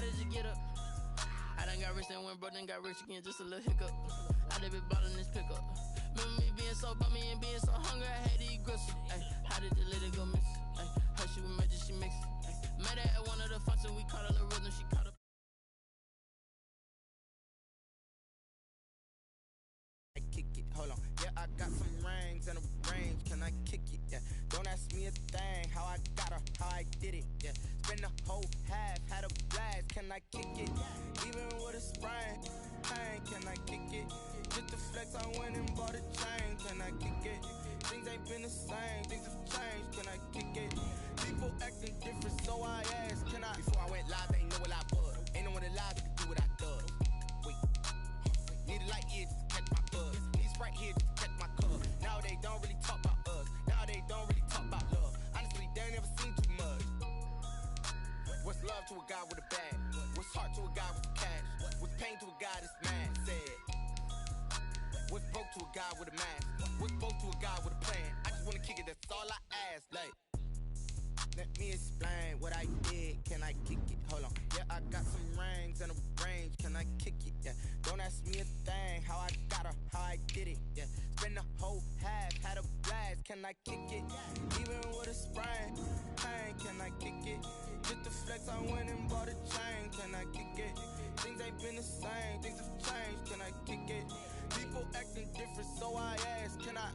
did you get up? I done got rich and went broke, then got rich again, just a little hiccup. I done been ballin' this pickup. Remember me being so bummy and being so hungry, I had to eat gristle. Ay, how did you let it go miss? Ay, her she was magic, she mixed. Met her at one of the functions, we caught her the rhythm, she caught up. I kick it, hold on. Yeah, I got some rings and a range, can I kick it? Yeah, don't ask me a thing, how I got her, how I did it. Yeah, spend the whole half, had a blast, can I kick it? Even with a sprain, pain, can I kick it? Just the flex, I went and bought a chain, can I kick it? Things ain't been the same, things have changed, can I kick it? People acting different, so I asked, can I? Before I went live, they ain't know what I was. Ain't no one alive that could do what I does. Wait, need a light here just to catch my buzz. Need Sprite here just to catch my cup. Now they don't really talk about us. Now they don't really talk about love. Honestly, they ain't never seen too much. What's love to a guy with a bag? What's heart to a guy with cash? What's pain to a guy that's mad? Said. What's broke to a guy with a mask? What's broke to a guy with a plan? I just wanna kick it, that's all I ask. Like, let me explain what I did. Can I kick it? Hold on. Yeah, I got some rings and a range. Can I kick it? Yeah. Don't ask me a thing. How I got her, how I did it. Yeah. Spend the whole half, had a blast. Can I kick it? Even with a sprain, pain. Can I kick it? Just the flex, I went and bought a chain. Can I kick it? Things ain't been the same. Things have changed. Can I kick it? People acting different, so I ask. Can I?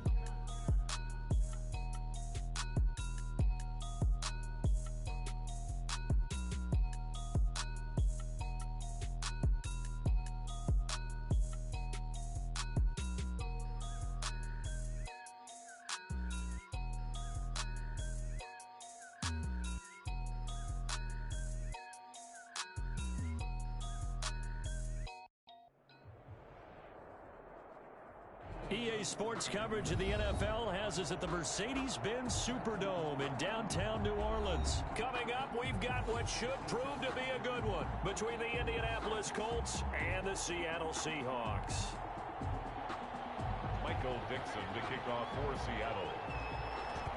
EA Sports coverage of the NFL has us at the Mercedes-Benz Superdome in downtown New Orleans. Coming up, we've got what should prove to be a good one between the Indianapolis Colts and the Seattle Seahawks. Michael Dixon to kick off for Seattle.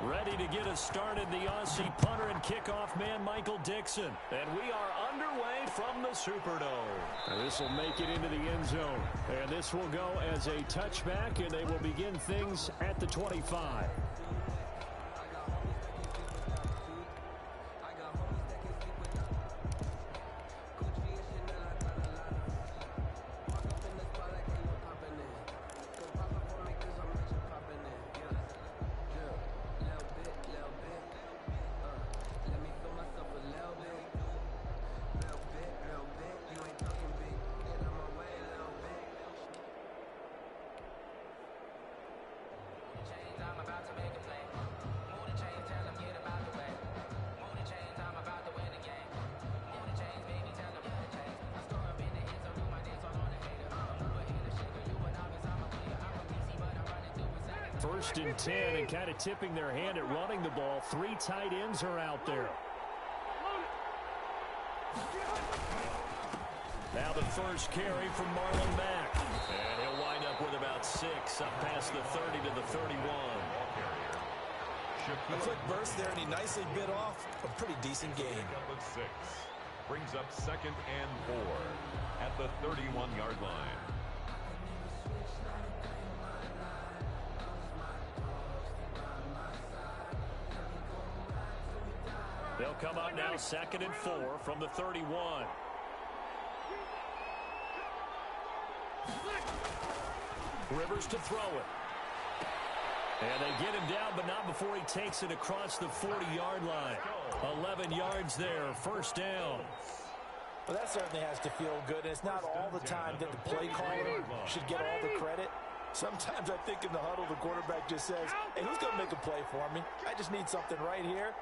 Ready to get us started, the Aussie punter and kickoff man, Michael Dixon. And we are underway from the Superdome. This will make it into the end zone. And this will go as a touchback, and they will begin things at the 25. First and 10, and kind of tipping their hand at running the ball. Three tight ends are out there. Now the first carry from Marlon Mack. And he'll wind up with about 6 up past the 30 to the 31. A quick burst there, and he nicely bit off a pretty decent game. 6 brings up 2nd and 4 at the 31-yard line. They'll come out now 2nd and 4 from the 31. Rivers to throw it. And they get him down, but not before he takes it across the 40-yard line. 11 yards there, first down. Well, that certainly has to feel good. And it's not all the time that the play caller should get all the credit. Sometimes I think in the huddle, the quarterback just says, hey, who's going to make a play for me? I just need something right here.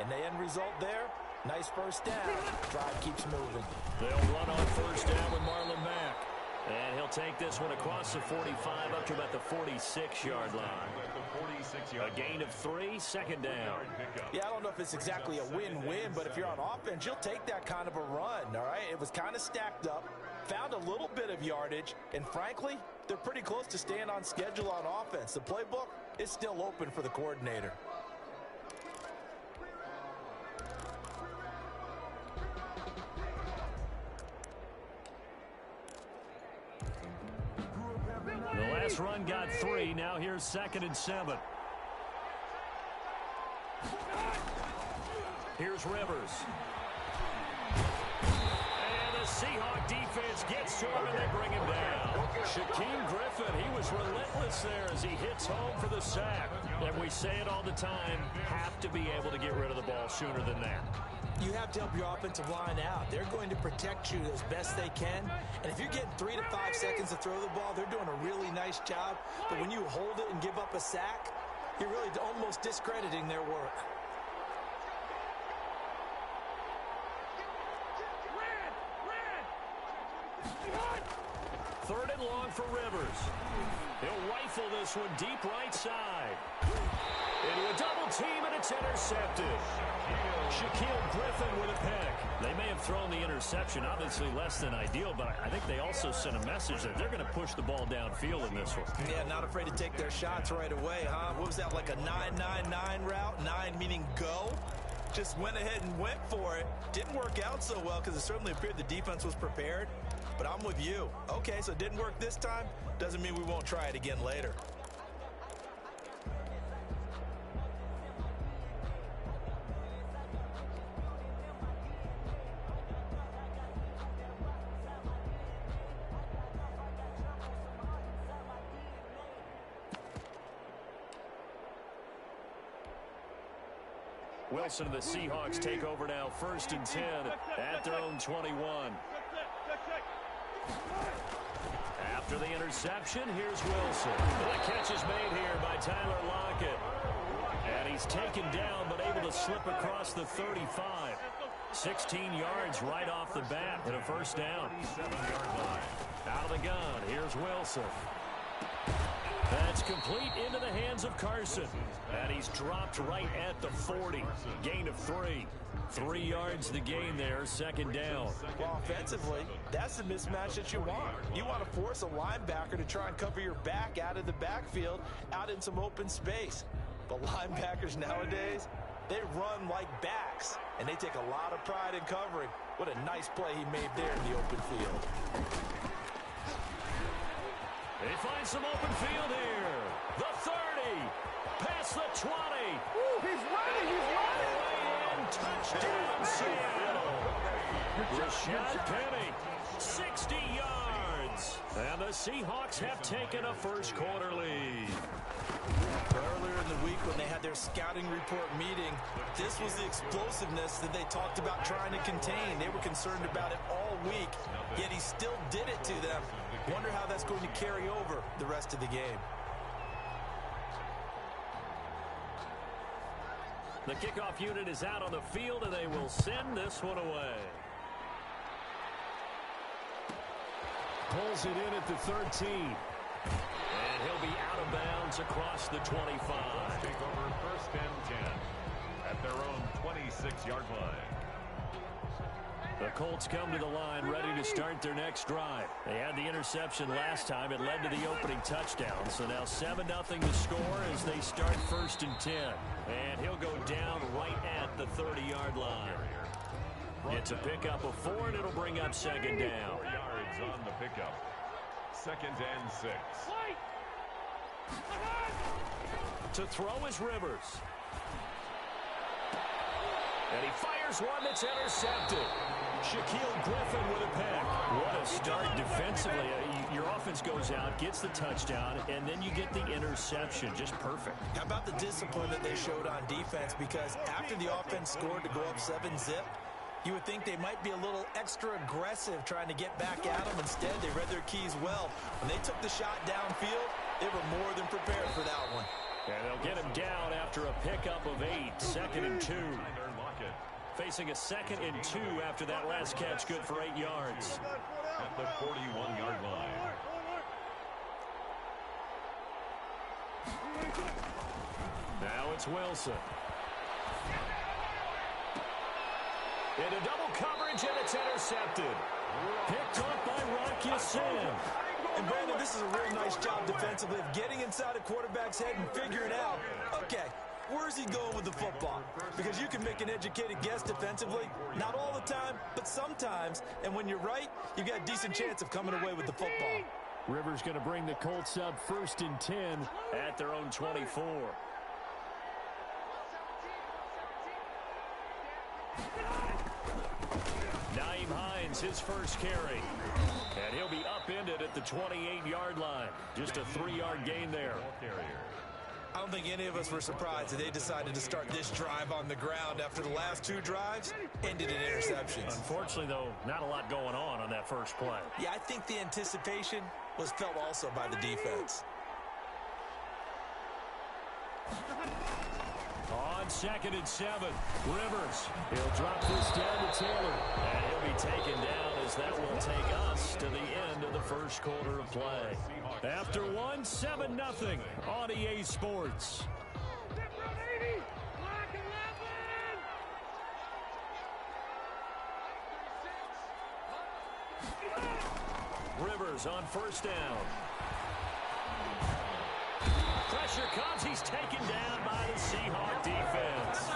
And the end result there, nice first down. Drive keeps moving. They'll run on first down with Marlon Mack. And he'll take this one across the 45 up to about the 46-yard line. A gain of 3, second down. Yeah, I don't know if it's exactly a win-win, but if you're on offense, you'll take that kind of a run, all right? It was kind of stacked up, found a little bit of yardage, and frankly, they're pretty close to staying on schedule on offense. The playbook is still open for the coordinator. Last run got 3. Now here's 2nd and 7. Here's Rivers. And the Seahawk defense gets to him, and they bring him down. Shaquem Griffin, he was relentless there as he hits home for the sack. And we say it all the time, have to be able to get rid of the ball sooner than that. You have to help your offensive line out. They're going to protect you as best they can. And if you're getting 3 to 5 seconds to throw the ball, they're doing a really nice job. But when you hold it and give up a sack, you're really almost discrediting their work. Third and long for Rivers. He'll rifle this one deep right side. Into a double team, and it's intercepted. Shaquem Griffin with a pick. They may have thrown the interception, obviously less than ideal, but I think they also sent a message that they're going to push the ball downfield in this one. Yeah, not afraid to take their shots right away, huh? What was that, like a 9-9-9 route? 9 meaning go? Just went ahead and went for it. Didn't work out so well because it certainly appeared the defense was prepared. But I'm with you. Okay, so it didn't work this time. Doesn't mean we won't try it again later. Wilson and the Seahawks take over now, 1st and 10 at their own 21. After the interception, here's Wilson. The catch is made here by Tyler Lockett. And he's taken down, but able to slip across the 35. 16 yards right off the bat and a 1st down. Out of the gun, here's Wilson. That's complete into the hands of Carson. And he's dropped right at the 40. Gain of 3. 3 yards the gain there, 2nd down. Well, offensively, that's the mismatch that you want. You want to force a linebacker to try and cover your back out of the backfield, out in some open space. But linebackers nowadays, they run like backs, and they take a lot of pride in covering. What a nice play he made there in the open field. They find some open field here. The 30, past the 20. Ooh, he's running, he's running. And touchdown, Seattle. Rashad Penny, 60 yards. And the Seahawks have taken a 1st quarter lead. Earlier in the week when they had their scouting report meeting, this was the explosiveness that they talked about trying to contain. They were concerned about it all week, yet he still did it to them. Wonder how that's going to carry over the rest of the game. The kickoff unit is out on the field, and they will send this one away. Pulls it in at the 13. And he'll be out of bounds across the 25. Take over 1st and 10 at their own 26-yard line. The Colts come to the line ready to start their next drive. They had the interception last time. It led to the opening touchdown. So now 7-0 to score as they start 1st and 10. And he'll go down right at the 30-yard line. It's a pickup of 4, and it'll bring up 2nd down. 4 yards on the pickup. 2nd and 6. To throw is Rivers. And he fires one that's intercepted. Shaquem Griffin with a pick. What a start defensively. Your offense goes out, gets the touchdown, and then you get the interception. Just perfect. How about the discipline that they showed on defense? Because after the offense scored to go up 7-zip, you would think they might be a little extra aggressive trying to get back at them. Instead, they read their keys well. When they took the shot downfield, they were more than prepared for that one. And they'll get him down after a pickup of 8. 2nd and 2. Facing a 2nd and 2 after that last catch, good for 8 yards. At the 41-yard line. Now it's Wilson. Into double coverage, and it's intercepted. Picked up by Rock Ya-Sin. And Brandon, this is a real nice job defensively of getting inside a quarterback's head and figuring out, okay, where's he going with the football? Because you can make an educated guess defensively, not all the time, but sometimes. And when you're right, you've got a decent chance of coming away with the football. Rivers going to bring the Colts up 1st and 10 at their own 24. Naeem Hines, his first carry. And he'll be upended at the 28-yard line. Just a 3-yard gain there. I don't think any of us were surprised that they decided to start this drive on the ground after the last 2 drives ended in interceptions. Unfortunately, though, not a lot going on that first play. Yeah, I think the anticipation was felt also by the defense. On 2nd and 7, Rivers. He'll drop this down to Taylor. And he'll be taken down as that will take us to the end of the first quarter of play. After 7-0 on EA Sports. Rivers on 1st down. Pressure comes. He's taken down by the Seahawk defense.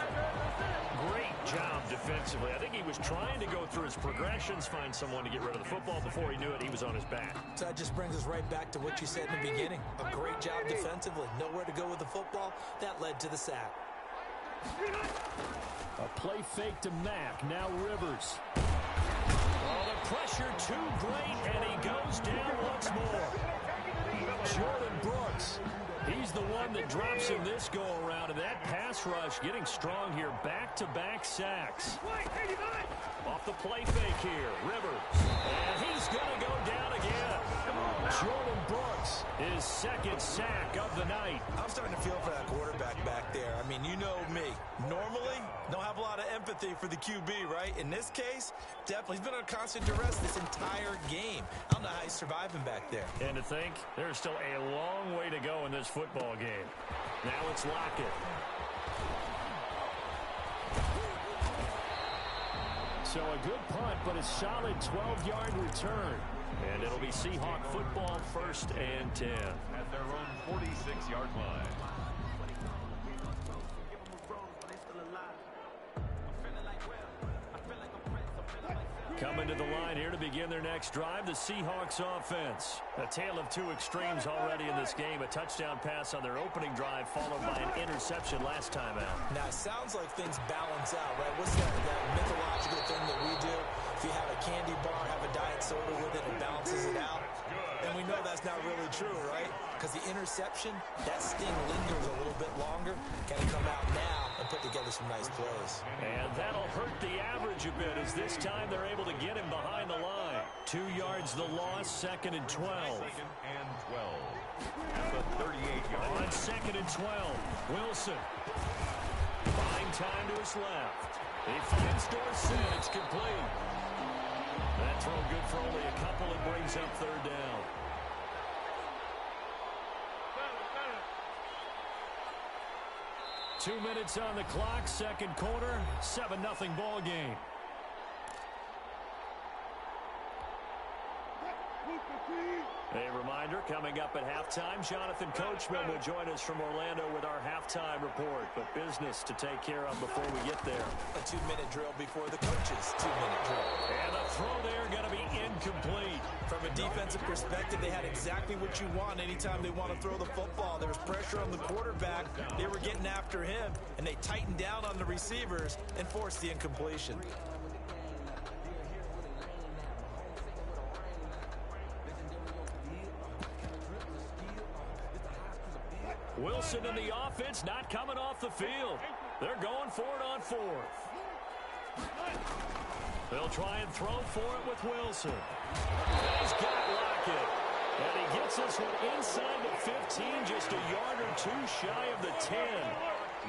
Great job defensively. I think he was trying to go through his progressions, find someone to get rid of the football. Before he knew it, he was on his back. So that just brings us right back to what you said in the beginning. A great job defensively. Nowhere to go with the football. That led to the sack. A play fake to Mack. Now Rivers. Oh, the pressure too great, and he goes down once more. Jordan Brooks. He's the one that drops in this go-around, and that pass rush getting strong here. Back-to-back sacks. Off the play fake here, Rivers. And he's going to go down again. Jordan Brooks, his 2nd sack of the night. I'm starting to feel for that quarterback back there. I mean, you know me. Normally, don't have a lot of empathy for the QB, right? In this case, definitely. He's been on constant duress this entire game. I don't know how he's surviving back there. And to think, there's still a long way to go in this football game. Now it's Lockett. So a good punt, but a solid 12-yard return. And it'll be Seahawk football 1st and 10. At their own 46-yard line. Coming to the line here to begin their next drive, the Seahawks offense. A tale of 2 extremes already in this game. A touchdown pass on their opening drive, followed by an interception last time out. Now, it sounds like things balance out, right? What's that mythological thing that we do? If you have a candy bar, have a diet soda with it, it balances it out. And we know that's not really true, right? Because the interception, that sting lingers a little bit longer. Can he come out now and put together some nice plays? And that'll hurt the average a bit, as this time they're able to get him behind the line. 2 yards the loss, 2nd and 12. 2nd and 12. At the 38-yard line. On 2nd and 12, Wilson. Buying time to his left. He finds Dorsett. It's complete. That throw good for only a couple and brings up 3rd down. Two minutes on the clock, 2nd quarter, 7-0 ball game. A reminder, coming up at halftime, Jonathan Coachman will join us from Orlando with our halftime report. But business to take care of before we get there. A 2-minute drill before the coach's 2-minute drill. And the throw there going to be incomplete. From a defensive perspective, they had exactly what you want anytime they want to throw the football. There was pressure on the quarterback. They were getting after him, and they tightened down on the receivers and forced the incompletion. Wilson and the offense not coming off the field. They're going for it on 4th. They'll try and throw for it with Wilson. And he's got Lockett. And he gets this one inside the 15, just a yard or 2 shy of the 10.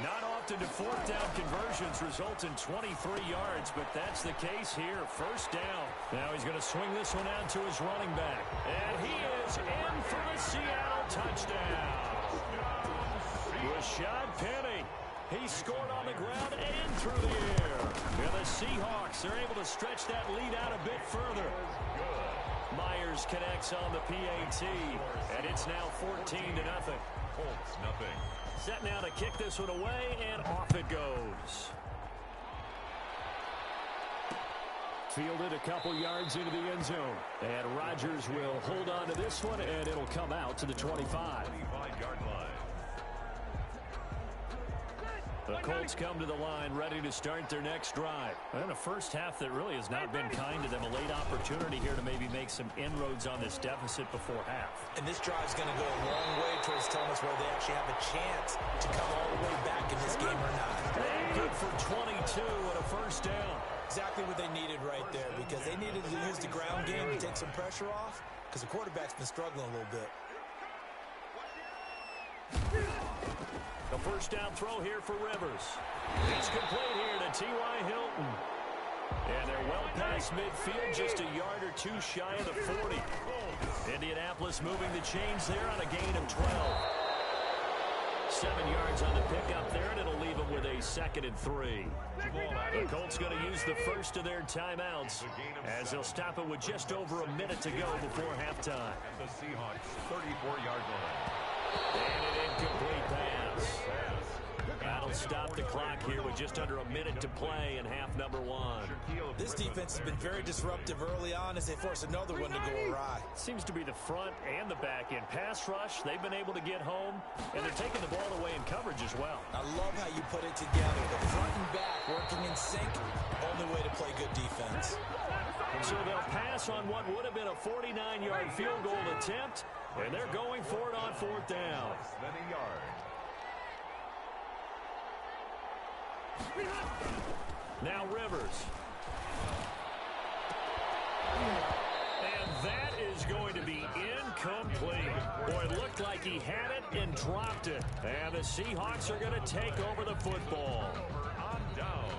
Not often do 4th down conversions result in 23 yards, but that's the case here. 1st down. Now he's going to swing this one out to his running back. And he is in for the Seattle touchdown. Rashad Penny. He scored on the ground and through the air. And the Seahawks are able to stretch that lead out a bit further. Myers connects on the PAT, and it's now 14-0. Colts nothing. Set now to kick this one away, and off it goes. Fielded a couple yards into the end zone. And Rodgers will hold on to this one, and it'll come out to the 25. 25-yard line. The Colts come to the line ready to start their next drive. And a first half that really has not been kind to them. A late opportunity here to maybe make some inroads on this deficit before half. And this drive's going to go a long way towards telling us whether they actually have a chance to come all the way back in this game or not. Good for 22 and a first down. Exactly what they needed right there, because they needed to use the ground game to take some pressure off, because the quarterback's been struggling a little bit. The first down throw here for Rivers. It's complete here to T.Y. Hilton. And they're well past midfield, just a yard or two shy of the 40. Indianapolis moving the chains there on a gain of 12. 7 yards on the pickup there, and it'll leave them with a 2nd and 3. The Colts going to use the first of their timeouts as they'll stop it with just over a minute to go before halftime. The Seahawks 34-yard line. And an incomplete pass. That'll stop the clock here with just under a minute to play in half number 1. This defense has been very disruptive early on as they force another one to go awry. Seems to be the front and the back end. Pass rush, they've been able to get home, and they're taking the ball away in coverage as well. I love how you put it together. The front and back working in sync, only way to play good defense. So they'll pass on what would have been a 49-yard field goal attempt, and they're going for it on 4th down. Less than a yard. Now Rivers. And that is going to be incomplete. Boy, it looked like he had it and dropped it. And the Seahawks are going to take over the football. On down.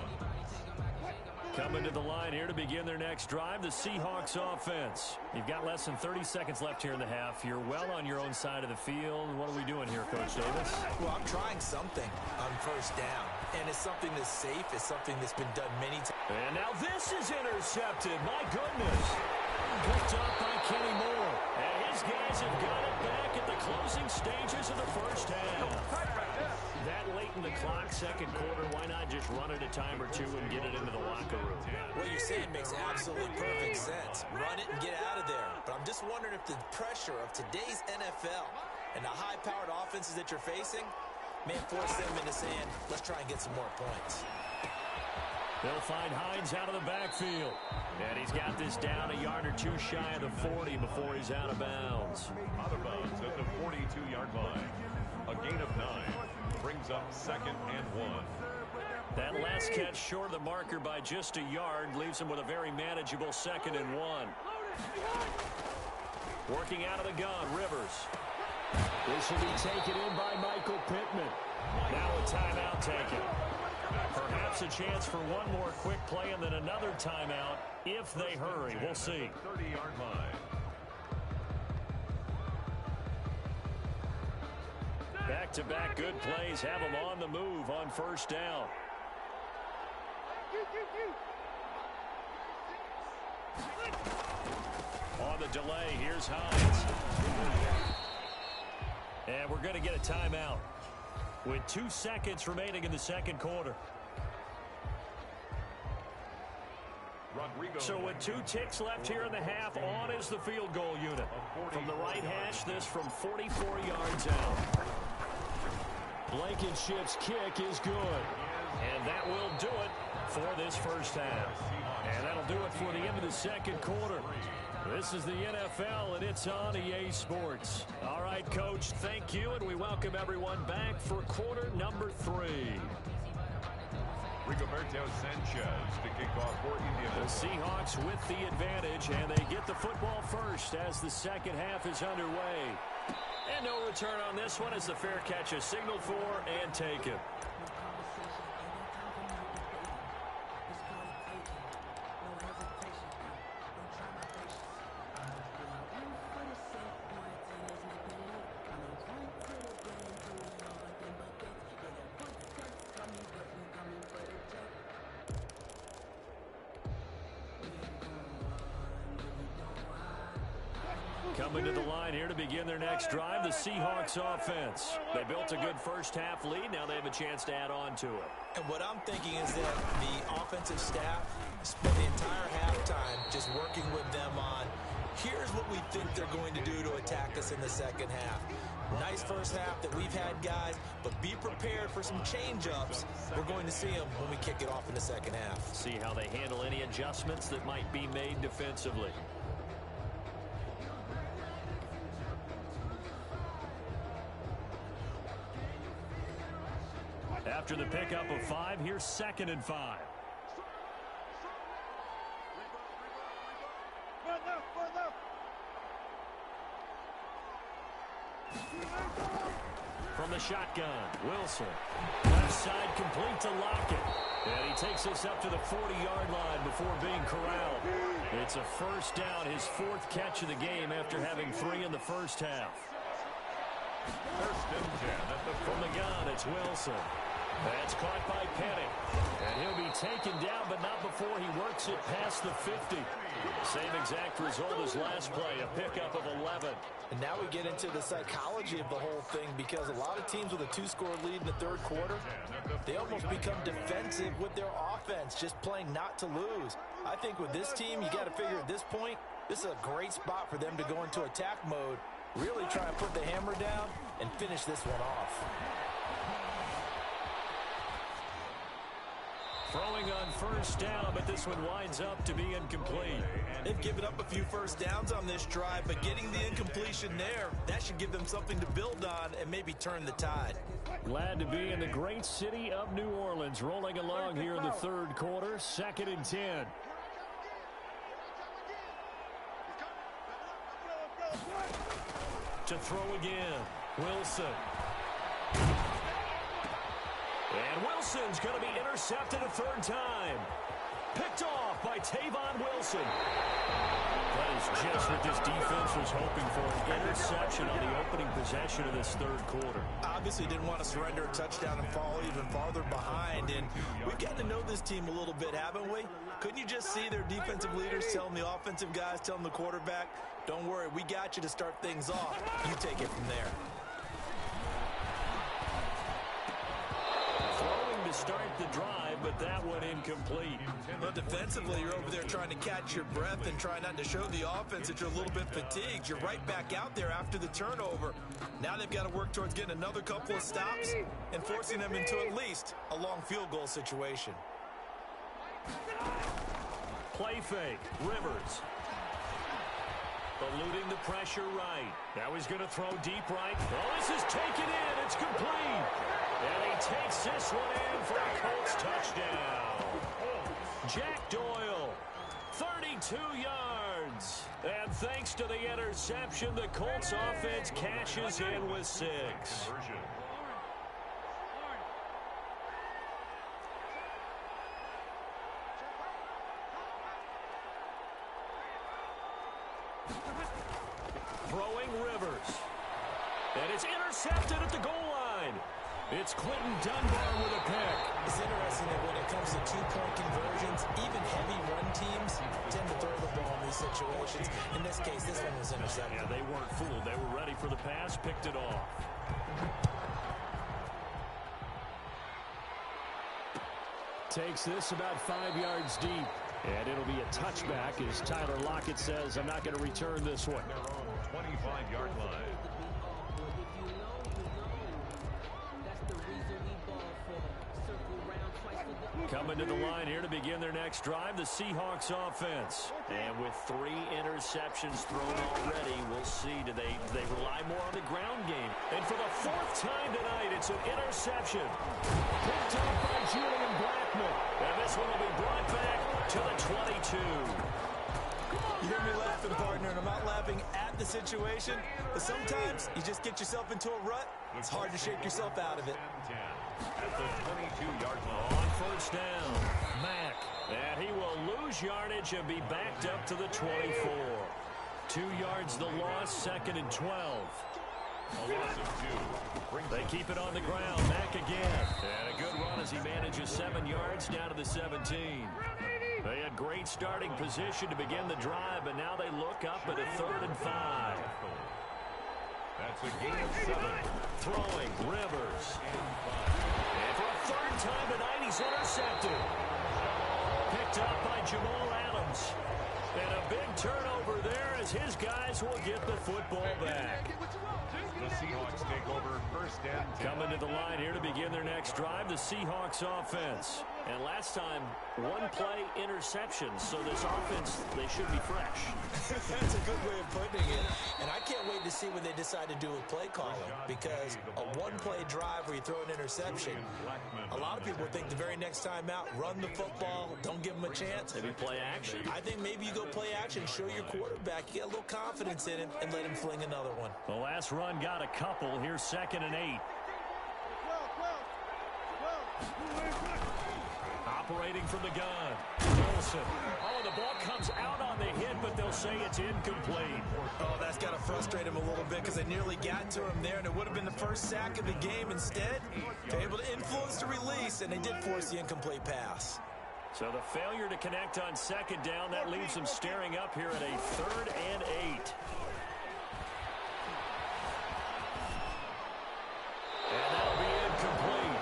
Coming to the line here to begin their next drive, the Seahawks offense. You've got less than 30 seconds left here in the half. You're well on your own side of the field. What are we doing here, Coach Davis? Well, I'm trying something on first down. And it's something that's safe. It's something that's been done many times. And now this is intercepted. My goodness. Picked up by Kenny Moore. And his guys have got it back at the closing stages of the first half. That late in the clock, second quarter, why not just run it a time or two and get it into the locker room? What you're saying makes absolutely perfect sense. Run it and get out of there. But I'm just wondering if the pressure of today's NFL and the high-powered offenses that you're facing may force them into saying, let's try and get some more points. They'll find Hines out of the backfield. And he's got this down a yard or two shy of the 40 before he's out of bounds. Out of bounds at the 42-yard line. A gain of 9 brings up 2nd and 1. That last catch short of the marker by just a yard leaves him with a very manageable 2nd and 1. Working out of the gun, Rivers. This will be taken in by Michael Pittman. Now a timeout taken. Perhaps a chance for one more quick play and then another timeout if they hurry. We'll see. 30-yard line. Back-to-back good plays have them on the move on first down. On the delay, here's Hines. And we're going to get a timeout with 2 seconds remaining in the second quarter. So with 2 ticks left here in the half, on is the field goal unit. From the right hash, this from 44 yards out. Blankenship's kick is good. And that will do it for this first half. And that'll do it for the end of the second quarter. This is the NFL, and it's on EA Sports. All right, Coach, thank you, and we welcome everyone back for quarter number 3. Rigoberto Sanchez to kick off for Indianapolis. The Seahawks with the advantage, and they get the football first as the second half is underway. And no return on this one as the fair catch is signaled for and taken. Coming to the line here to begin their next drive, the Seahawks offense. They built a good first-half lead. Now they have a chance to add on to it. And what I'm thinking is that the offensive staff spent the entire halftime just working with them on, here's what we think they're going to do to attack us in the second half. Nice first half that we've had, guys, but be prepared for some change-ups. We're going to see them when we kick it off in the second half. See how they handle any adjustments that might be made defensively. After the pickup of 5, here's 2nd and 5. From the shotgun, Wilson. Left side complete to Lockett. And he takes us up to the 40-yard line before being corralled. It's a first down, his 4th catch of the game after having 3 in the first half. 1st and 10 From the gun, it's Wilson. That's caught by Penny. And he'll be taken down, but not before he works it past the 50. Same exact result as last play, a pickup of 11. And now we get into the psychology of the whole thing, because a lot of teams with a 2-score lead in the third quarter, they almost become defensive with their offense, just playing not to lose. I think with this team, you got to figure at this point, this is a great spot for them to go into attack mode, really try and put the hammer down and finish this one off. Throwing on first down, but this one winds up to be incomplete. They've given up a few first downs on this drive, but getting the incompletion there, that should give them something to build on and maybe turn the tide. Glad to be in the great city of New Orleans, rolling along here in the third quarter, 2nd and 10. To throw again, Wilson. And Wilson's going to be intercepted a 3rd time. Picked off by Tavon Wilson. That is just what this defense was hoping for, an interception on the opening possession of this third quarter. Obviously didn't want to surrender a touchdown and fall even farther behind. And we've gotten to know this team a little bit, haven't we? Couldn't you just see their defensive leaders telling the offensive guys, telling the quarterback, don't worry, we got you to start things off. You take it from there. Throwing to start the drive, but that one incomplete. But defensively, you're over there trying to catch your breath and try not to show the offense that you're a little bit fatigued. You're right back out there after the turnover. Now they've got to work towards getting another couple of stops and forcing them into at least a long field goal situation. Play fake, Rivers. Eluding the pressure right. Now he's going to throw deep right. Oh, this is taken in. It's complete. And he takes this one in for a Colts touchdown. Jack Doyle, 32 yards. And thanks to the interception, the Colts offense cashes in with 6. Throwing Rivers. And it's intercepted at the goal line. It's Quentin Dunbar with a pick. It's interesting that when it comes to two-point conversions, even heavy run teams tend to throw the ball in these situations. In this case, this one was intercepted. Yeah, they weren't fooled. They were ready for the pass, picked it off. Takes this about 5 yards deep. And it'll be a touchback as Tyler Lockett says, I'm not going to return this one. 25-yard line. Coming to the line here to begin their next drive, the Seahawks offense. And with 3 interceptions thrown already, we'll see, do they rely more on the ground game? And for the 4th time tonight, it's an interception. Picked up by Julian Blackman. And this one will be brought back to the 22. You hear me laughing, partner, and I'm not laughing at the situation, but sometimes you just get yourself into a rut. It's hard to shake yourself out of it. At the 22-yard line. On first down, Mack. And he will lose yardage and be backed up to the 24. 2 yards the loss, 2nd and 12. A loss of 2. They keep it on the ground. Mack again. And a good run as he manages 7 yards down to the 17. They had great starting position to begin the drive, but now they look up at a 3rd and 5. That's a gain of 7. Throwing, Rivers. And for a third time tonight, he's intercepted. Picked up by Jamal Adams. And a big turnover there as his guys will get the football back. The Seahawks take over first and 10. Coming to the line here to begin their next drive, the Seahawks offense. And last time, one play interception. So this offense, they should be fresh. That's a good way of putting it. And I can't wait to see what they decide to do with play calling. Because a one-play drive where you throw an interception, a lot of people think the very next time out, run the football, don't give them a chance. Maybe play action. I think maybe you go play action, show your quarterback, you get a little confidence in him, and let him fling another one. The last run got a couple. Here's 2nd and 8. Operating from the gun. Wilson. Oh, the ball comes out on the hit, but they'll say it's incomplete. Oh, that's got to frustrate him a little bit because they nearly got to him there, and it would have been the first sack of the game. Instead, they're able to influence the release, and they did force the incomplete pass. So the failure to connect on 2nd down, that leaves them staring up here at a 3rd and 8. And that'll be incomplete.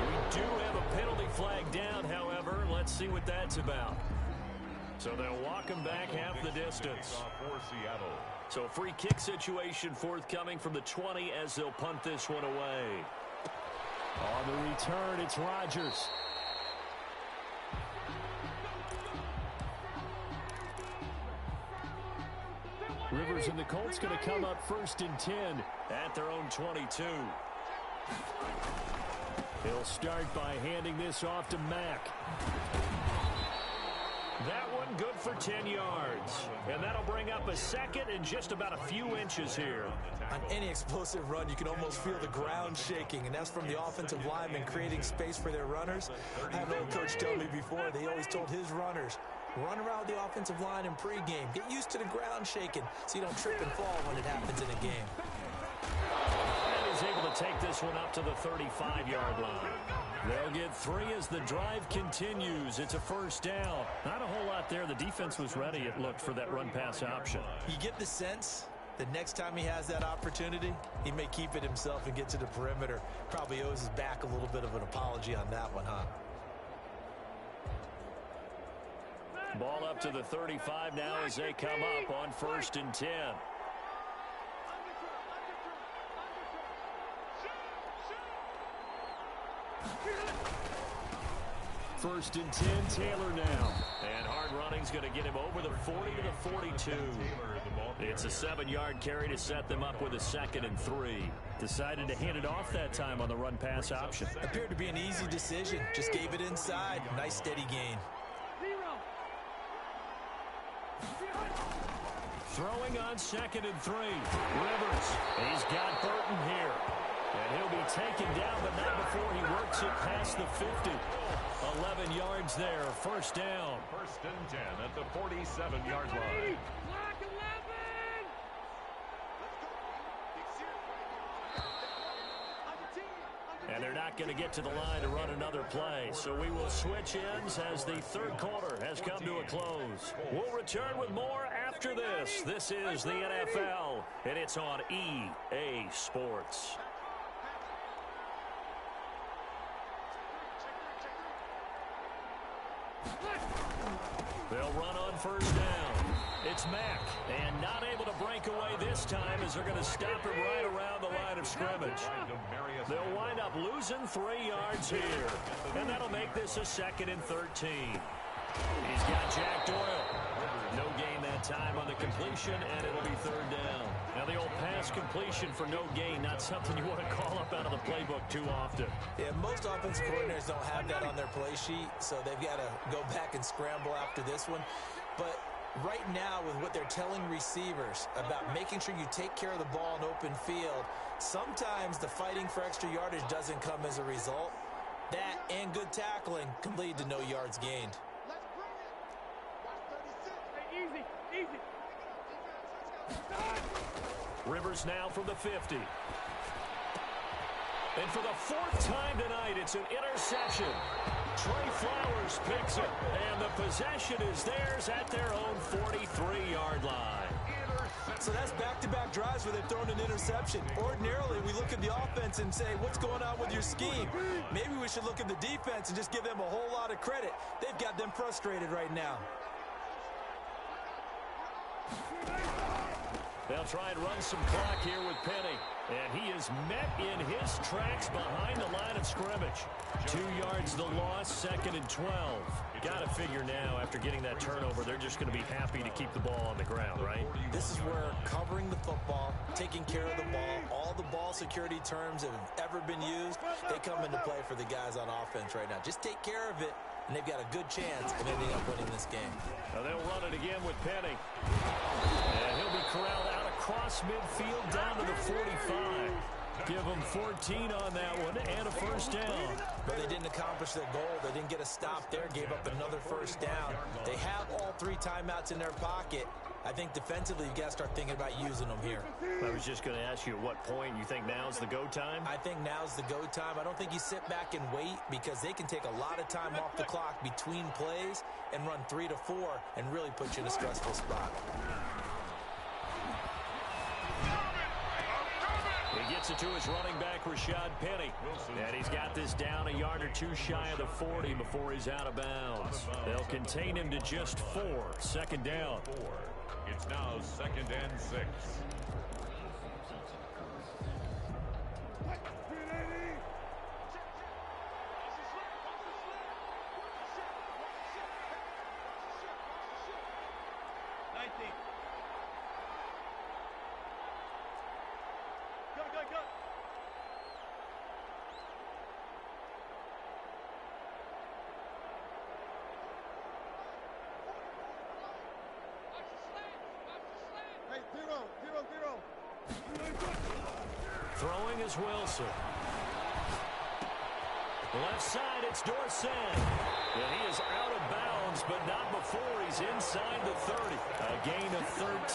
We do have a penalty flag down, however. Let's see what that's about. So they'll walk him back half the distance. For Seattle. So free kick situation forthcoming from the 20 as they'll punt this one away. On the return, it's Rodgers. Rivers and the Colts going to come up 1st and 10 at their own 22. He'll start by handing this off to Mack. That one good for 10 yards. And that'll bring up a 2nd and just about a few inches here. On any explosive run, you can almost feel the ground shaking, and that's from the offensive linemen creating space for their runners. I had an old coach tell me before, they always told his runners, run around the offensive line in pregame. Get used to the ground shaking so you don't trip and fall when it happens in a game. And he's able to take this one up to the 35-yard line. They'll get 3 as the drive continues. It's a 1st down. Not a whole lot there. The defense was ready, it looked, for that run-pass option. You get the sense the next time he has that opportunity, he may keep it himself and get to the perimeter. Probably owes his back a little bit of an apology on that one, huh? Ball up to the 35 now as they come up on 1st and 10. First and 10, Taylor now. And hard running's going to get him over the 40 to the 42. It's a 7-yard carry to set them up with a 2nd and 3. Decided to hand it off that time on the run-pass option. Appeared to be an easy decision. Just gave it inside. Nice steady gain. Throwing on 2nd and 3. Rivers. He's got Burton here. And he'll be taken down, but not before he works it past the 50. 11 yards there. 1st down. 1st and 10 at the 47-yard line. And they're not going to get to the line to run another play. So we will switch ends as the 3rd quarter has come to a close. We'll return with more after this. This is the NFL, and it's on EA Sports. They'll run on 1st down. It's Mack, and not able to break away this time as they're going to stop him right around the line of scrimmage. They'll wind up losing 3 yards here, and that'll make this a 2nd and 13. He's got Jack Doyle. No gain that time on the completion, and it'll be 3rd down. Now the old pass completion for no gain, not something you want to call up out of the playbook too often. Yeah, most offensive coordinators don't have that on their play sheet, so they've got to go back and scramble after this one. But right now, with what they're telling receivers about making sure you take care of the ball in open field, sometimes the fighting for extra yardage doesn't come as a result. That and good tackling can lead to no yards gained. Rivers now from the 50. And for the 4th time tonight, it's an interception. Trey Flowers picks it, and the possession is theirs at their own 43-yard line. So that's back-to-back drives where they've thrown an interception. Ordinarily, we look at the offense and say, what's going on with your scheme? Maybe we should look at the defense and just give them a whole lot of credit. They've got them frustrated right now. They'll try and run some clock here with Penny. And he is met in his tracks behind the line of scrimmage. 2 yards the loss, 2nd and 12. Got to figure now, after getting that turnover, they're just going to be happy to keep the ball on the ground, right? This is where covering the football, taking care of the ball, all the ball security terms that have ever been used, they come into play for the guys on offense right now. Just take care of it, and they've got a good chance of ending up winning this game. Now they'll run it again with Penny. And he'll be corralled out across midfield down to the 45. Give them 14 on that one and a first down. But they didn't accomplish their goal. They didn't get a stop there, gave up another first down. They have all 3 timeouts in their pocket. I think defensively, you've got to start thinking about using them here. I was just going to ask you at what point you think now's the go time? I think now's the go time. I don't think you sit back and wait because they can take a lot of time off the clock between plays and run 3 to 4 and really put you in a stressful spot. He gets it to his running back, Rashad Penny. And he's got this down a yard or 2 shy of the 40 before he's out of bounds. They'll contain him to just 4. 2nd down. It's now 2nd and 6. Throwing is Wilson. Left side, it's Dorsett. And he is out of bounds, but not before he's inside the 30. A gain of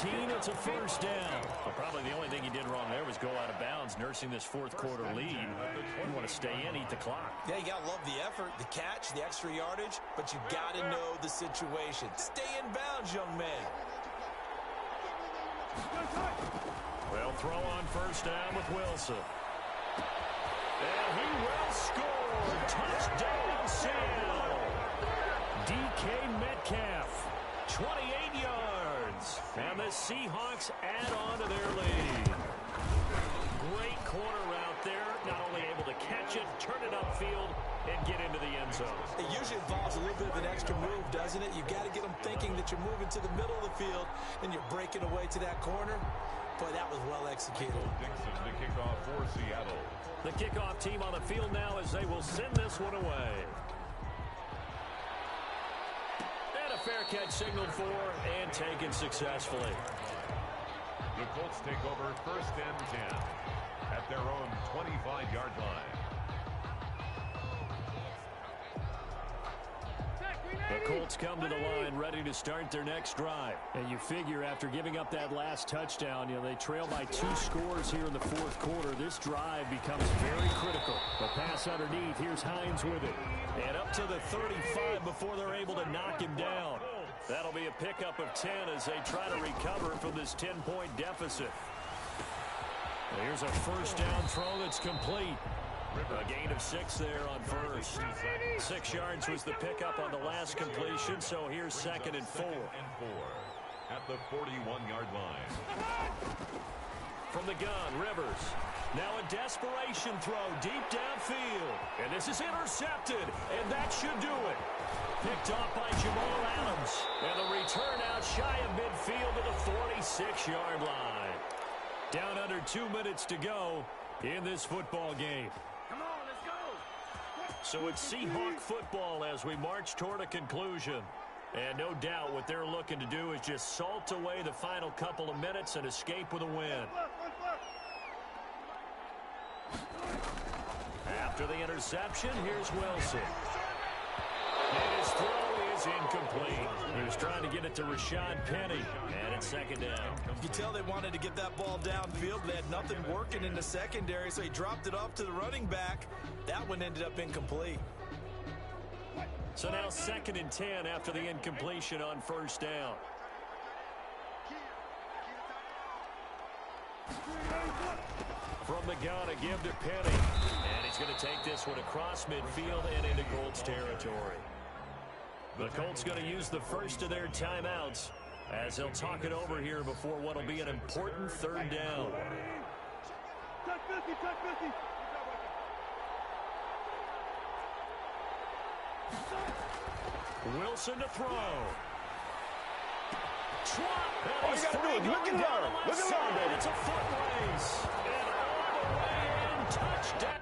13, it's a first down. Well, probably the only thing he did wrong there was go out of bounds, nursing this 4th quarter lead. You want to stay in, eat the clock. Yeah, you got to love the effort, the catch, the extra yardage, but you got to know the situation. Stay in bounds, young man. Well, throw on first down with Wilson. And he will score. Touchdown, Sam. DK Metcalf, 28 yards. And the Seahawks add on to their lead. Great corner out there. Not only able to catch it, turn it upfield, and get into the end zone. It usually involves a little bit of an extra move, doesn't it? You've got to get them thinking that you're moving to the middle of the field and you're breaking away to that corner. Boy, that was well executed. Dixon to kick off for Seattle. The kickoff team on the field now as they will send this one away. And a fair catch signaled for and taken successfully. The Colts take over 1st and 10 at their own 25-yard line. The Colts come to the line ready to start their next drive. And you figure after giving up that last touchdown, they trail by 2 scores here in the 4th quarter. This drive becomes very critical. The pass underneath, here's Hines with it. And up to the 35 before they're able to knock him down. That'll be a pickup of 10 as they try to recover from this 10-point deficit. And here's a first down throw that's complete. A gain of 6 there on first. 6 yards was the pickup on the last completion, so here's 2nd and 4. At the 41-yard line. From the gun, Rivers. Now a desperation throw deep downfield. And this is intercepted, and that should do it. Picked off by Jamal Adams. And the return out shy of midfield to the 46-yard line. Down under 2 minutes to go in this football game. So it's Seahawk football as we march toward a conclusion. And no doubt what they're looking to do is just salt away the final couple of minutes and escape with a win. After the interception, here's Wilson. And his throw is incomplete. He was trying to get it to Rashad Penny, and it's 2nd down. You can tell they wanted to get that ball downfield. They had nothing working in the secondary, so he dropped it off to the running back. That one ended up incomplete. So now 2nd and 10 after the incompletion on first down. From the gun, a give to Penny. And he's going to take this one across midfield and into Colts territory. The Colts going to use the first of their timeouts as they'll talk it over here before what will be an important third down. Touch 50, touch 50. Wilson to throw. All you got to do is look at her. Look at her, baby. It's a foot race. And all the way in, touchdown.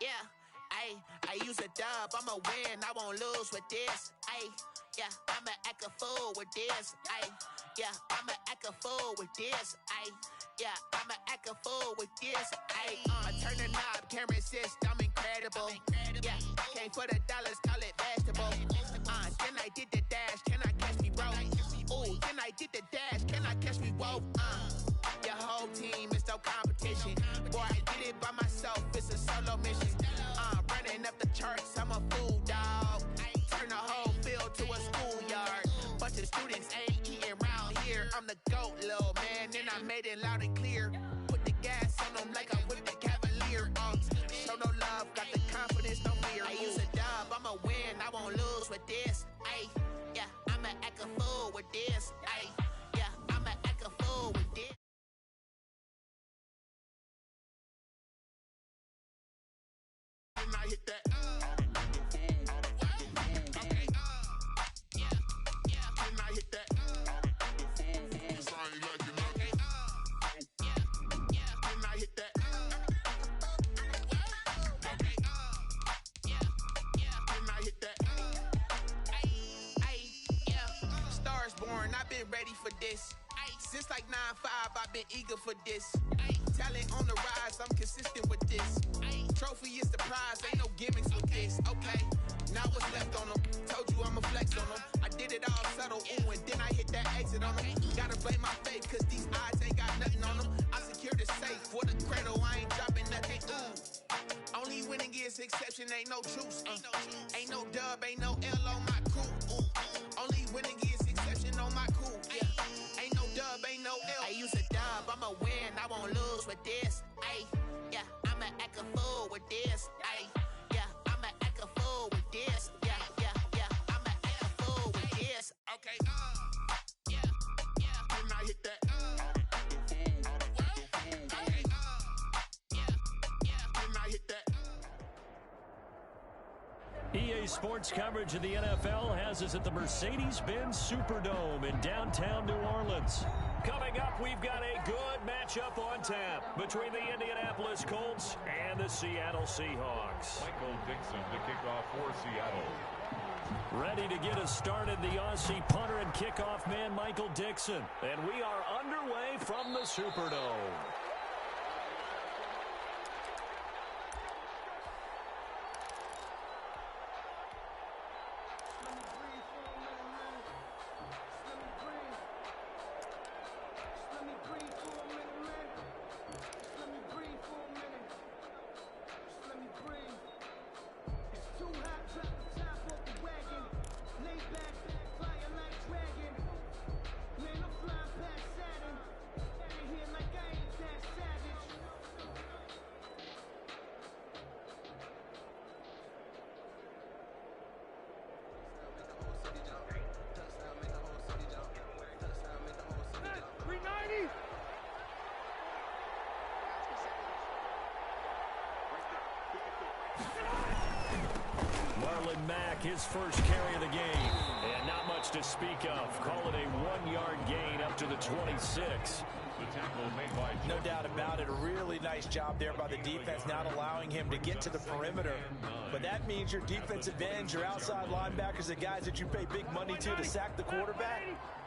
Yeah, I use a dub, I'ma win, I won't lose with this. Yeah, I'ma act a fool with this. Yeah, I'ma act a fool with this. Yeah, I'ma act a fool with this. I turn the knob, camera assist, I'm incredible. Yeah, came for the dollars, call it vegetable. Then I did the dash, can I catch me, bro? Ooh, then I did the dash, can I catch me, whoa? Your whole team is no competition. Boy, I did it by myself, it's a solo mission. Running up the charts, I'm a fool, dog. Turn the whole field to a schoolyard. Bunch of students ain't eating round here. I'm the GOAT, little man, and I made it loud and clear. Put the gas on them like I whipped the Cavalier. Show no love, got the confidence, no fear. I use a dub, I'ma win, I won't lose with this. Yeah, I'ma act a fool with this. Yeah, I'ma act a fool with this. And I hit that. Okay. Yeah. And I hit that. It's only like you know. Okay. Yeah. And I hit that. Okay. Yeah. And I hit that. Yeah. Stars born, I've been ready for this. Since like 9-5, I've been eager for this. Talent on the rise, I'm consistent with this. Trophy is the prize, ain't no gimmicks with this. Okay, now what's left on them? Told you I'ma flex on them. I did it all subtle, ooh, and then I hit that exit on them. Gotta blame my faith, cause these odds ain't got nothing on them. I secure the safe for the cradle, I ain't dropping nothing, ooh. Only winning is exception, ain't no truce. Ain't no dub, ain't no L on my crew. Only winning is exception on my crew. Yeah. Ain't no dub, ain't no L. I use a dub, I'ma win, I won't lose with this. Yeah, I'ma act a fool with this. Yeah, I'ma act a fool with this. Yeah, I'ma act a fool with this. Okay. Yeah. And I hit that. Okay. Yeah. And I hit that. EA Sports coverage of the NFL has us at the Mercedes-Benz Superdome in downtown New Orleans. Coming up, we've got a good matchup on tap between the Indianapolis Colts and the Seattle Seahawks. Michael Dixon to kick off for Seattle. Ready to get us started, the Aussie punter and kickoff man, Michael Dixon. And we are underway from the Superdome. His first carry of the game, and not much to speak of. Call it a 1-yard gain up to the 26. The tackle made by no doubt about it. A really nice job there by the defense, not allowing him to get to the perimeter. But that means your defensive ends, your outside linebackers, the guys that you pay big money to sack the quarterback,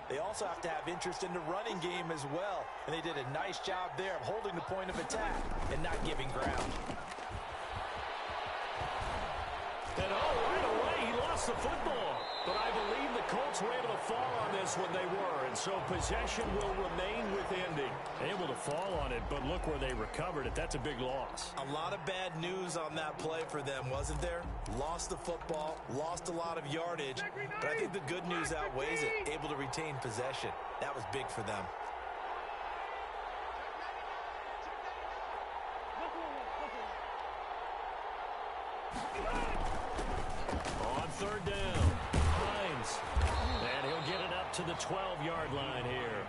they also have to have interest in the running game as well. And they did a nice job there of holding the point of attack and not giving ground. And right away, he lost the football. But I believe the Colts were able to fall on this when they were, and so possession will remain with Indy. Able to fall on it, but look where they recovered it. That's a big loss. A lot of bad news on that play for them, wasn't there? Lost the football, lost a lot of yardage, but I think the good news outweighs it. Able to retain possession. That was big for them. On third down, Hines. And he'll get it up to the 12-yard line here.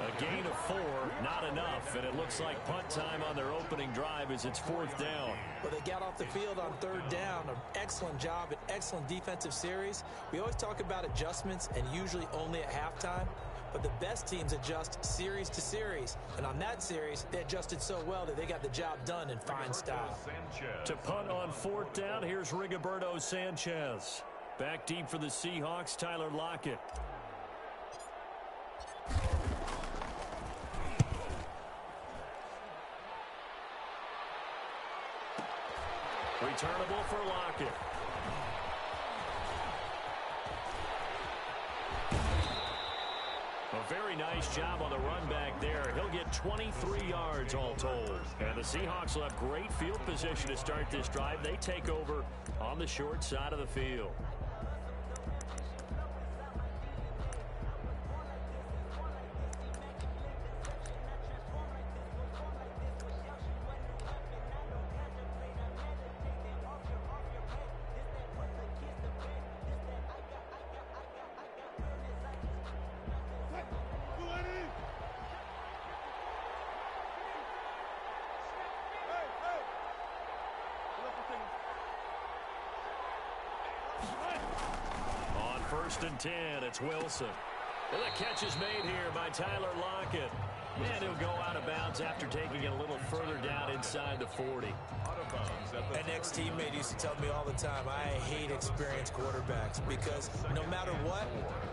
A gain of 4, not enough. And it looks like punt time on their opening drive as it's fourth down. Well, they got off the field on third down. An excellent job, an excellent defensive series. We always talk about adjustments and usually only at halftime. But the best teams adjust series to series. And on that series, they adjusted so well that they got the job done in fine style. To punt on fourth down, here's Rigoberto Sanchez. Back deep for the Seahawks, Tyler Lockett. Returnable for Lockett. A very nice job on the run back there. He'll get 23 yards all told. And the Seahawks will have great field position to start this drive. They take over on the short side of the field. First and 10, it's Wilson. And the catch is made here by Tyler Lockett. And he'll go out of bounds after taking it a little further down inside the 40. An ex-teammate used to tell me all the time, I hate experienced quarterbacks because no matter what,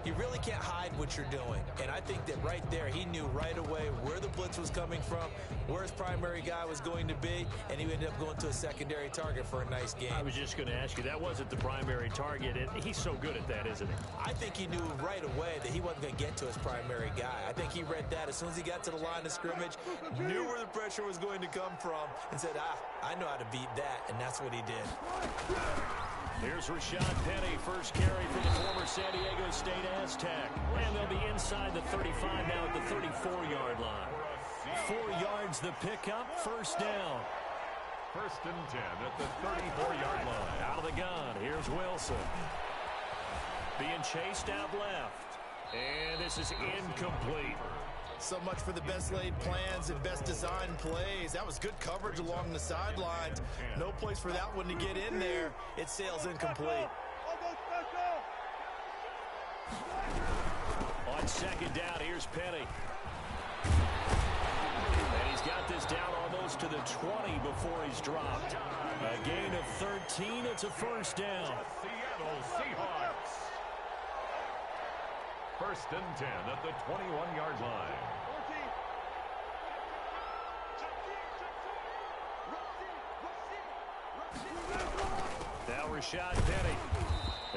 you really can't hide what you're doing. And I think that right there, he knew right away where the blitz was coming from, where his primary guy was going to be, and he ended up going to a secondary target for a nice game. I was just going to ask you, that wasn't the primary target. He's so good at that, isn't he? I think he knew right away that he wasn't going to get to his primary guy. I think he read that as soon as he got to the line of scrimmage, knew where the pressure was going to come from, and said, I know how to beat that, and that's what he did. Here's Rashad Penny, first carry for the former San Diego State Aztec. And they'll be inside the 35 now at the 34-yard line. 4 yards the pickup, first down. First and 10 at the 34-yard line. Out of the gun, here's Wilson. Being chased out left. And this is incomplete. So much for the best laid plans and best designed plays. That was good coverage along the sidelines. No place for that one to get in there. It sails incomplete. On second down, here's Penny. And he's got this down almost to the 20 before he's dropped. A gain of 13, it's a first down. Seattle Seahawks. First and 10 at the 21-yard line. Now Rashad Penny.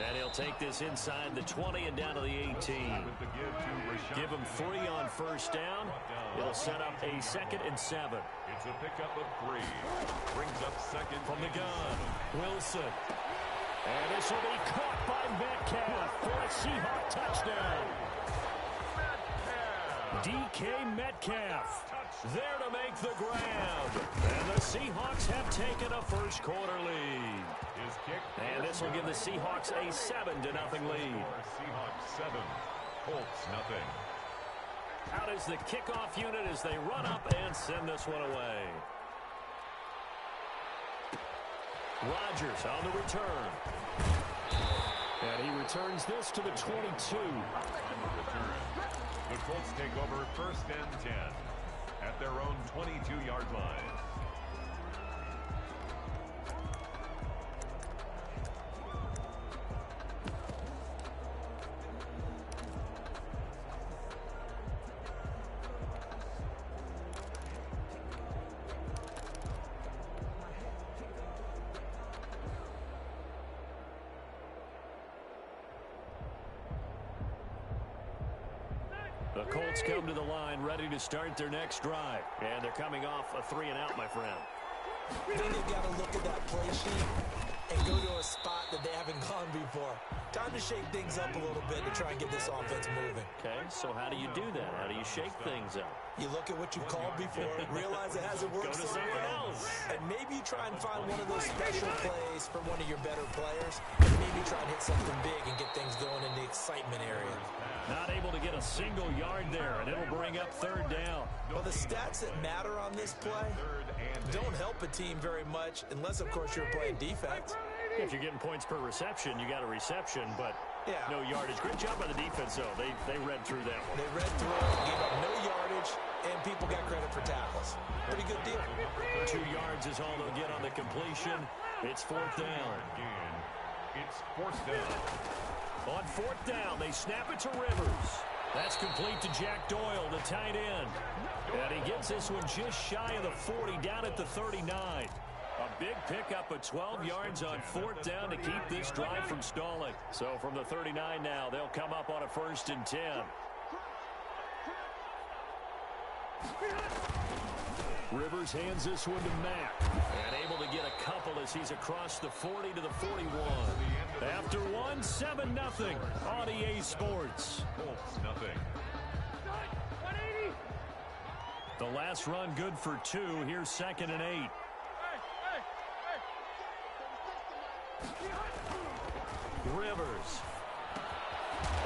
And he'll take this inside the 20 and down to the 18. Give him 3 on first down. It'll set up a 2nd and 7. It's a pickup of 3. Brings up second from the gun. Wilson. And this will be caught by Metcalf for a Seahawk touchdown. DK Metcalf there to make the grab. And the Seahawks have taken a first quarter lead. And this will give the Seahawks a 7-0 lead. Seahawks 7, Colts nothing. Out is the kickoff unit as they run up and send this one away. Rodgers on the return. And he returns this to the 22. The Colts take over first and 10 at their own 22-yard line. The Colts come to the line ready to start their next drive. And they're coming off a 3-and-out, my friend. I think they've got to look at that play sheet and go to a spot that they haven't gone before. Time to shake things up a little bit to try and get this offense moving. Okay, so how do you do that? How do you shake things up? You look at what you called before, realize it hasn't worked so well, and maybe you try and find one of those special plays for one of your better players, and maybe try and hit something big and get things going in the excitement area. Not able to get a single yard there, and it'll bring up 3rd down. Well, the stats that matter on this play don't help a team very much unless, of course, you're playing defense. If you're getting points per reception, you got a reception, but no yardage. Great job by the defense, though. They read through that one. They read through it, gave up no yardage, and people got credit for tackles. Pretty good deal. 2 yards is all they'll get on the completion. It's 4th down. It's 4th down. On 4th down, they snap it to Rivers. That's complete to Jack Doyle, the tight end. And he gets this one just shy of the 40, down at the 39. A big pickup of 12 yards on 4th down to keep this drive from stalling. So from the 39 now, they'll come up on a 1st and 10. Rivers hands this one to Mack. And able to get a couple as he's across the 40 to the 41. After one, 7-0 on EA Sports. Colts, nothing. The last run good for 2. Here's 2nd and 8. Rivers.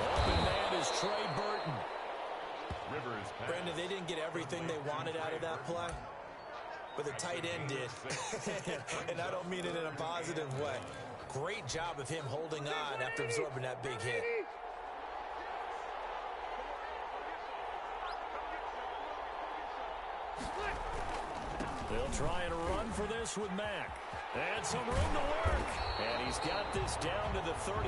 Open man is Trey Burton. Rivers. Brandon, they didn't get everything they wanted out of that play, but the tight end did. And I don't mean it in a positive way. Great job of him holding on after absorbing that big hit. They'll try and run for this with Mack. And some room to work. And he's got this down to the 35.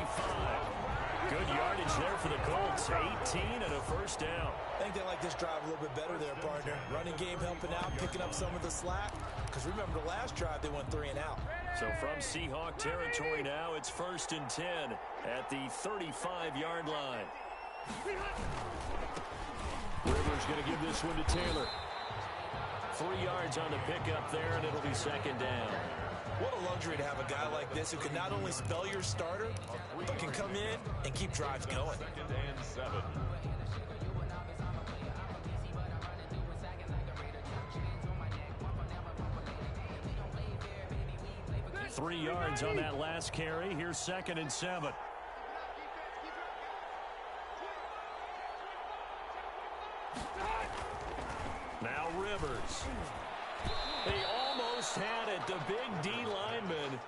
Good yardage there for the Colts. 18 and a 1st down. I think they like this drive a little bit better there, partner. Running game helping out, picking up some of the slack. Because remember, the last drive, they went 3-and-out. So from Seahawk territory now, it's 1st and 10 at the 35-yard line. Rivers going to give this one to Taylor. 3 yards on the pickup there, and it'll be 2nd down. What a luxury to have a guy like this who can not only spell your starter, but can come in and keep drives going. 2nd and 7. Three yards on that last carry. Here's 2nd and 7. Now Rivers. He almost had it. The big D lineman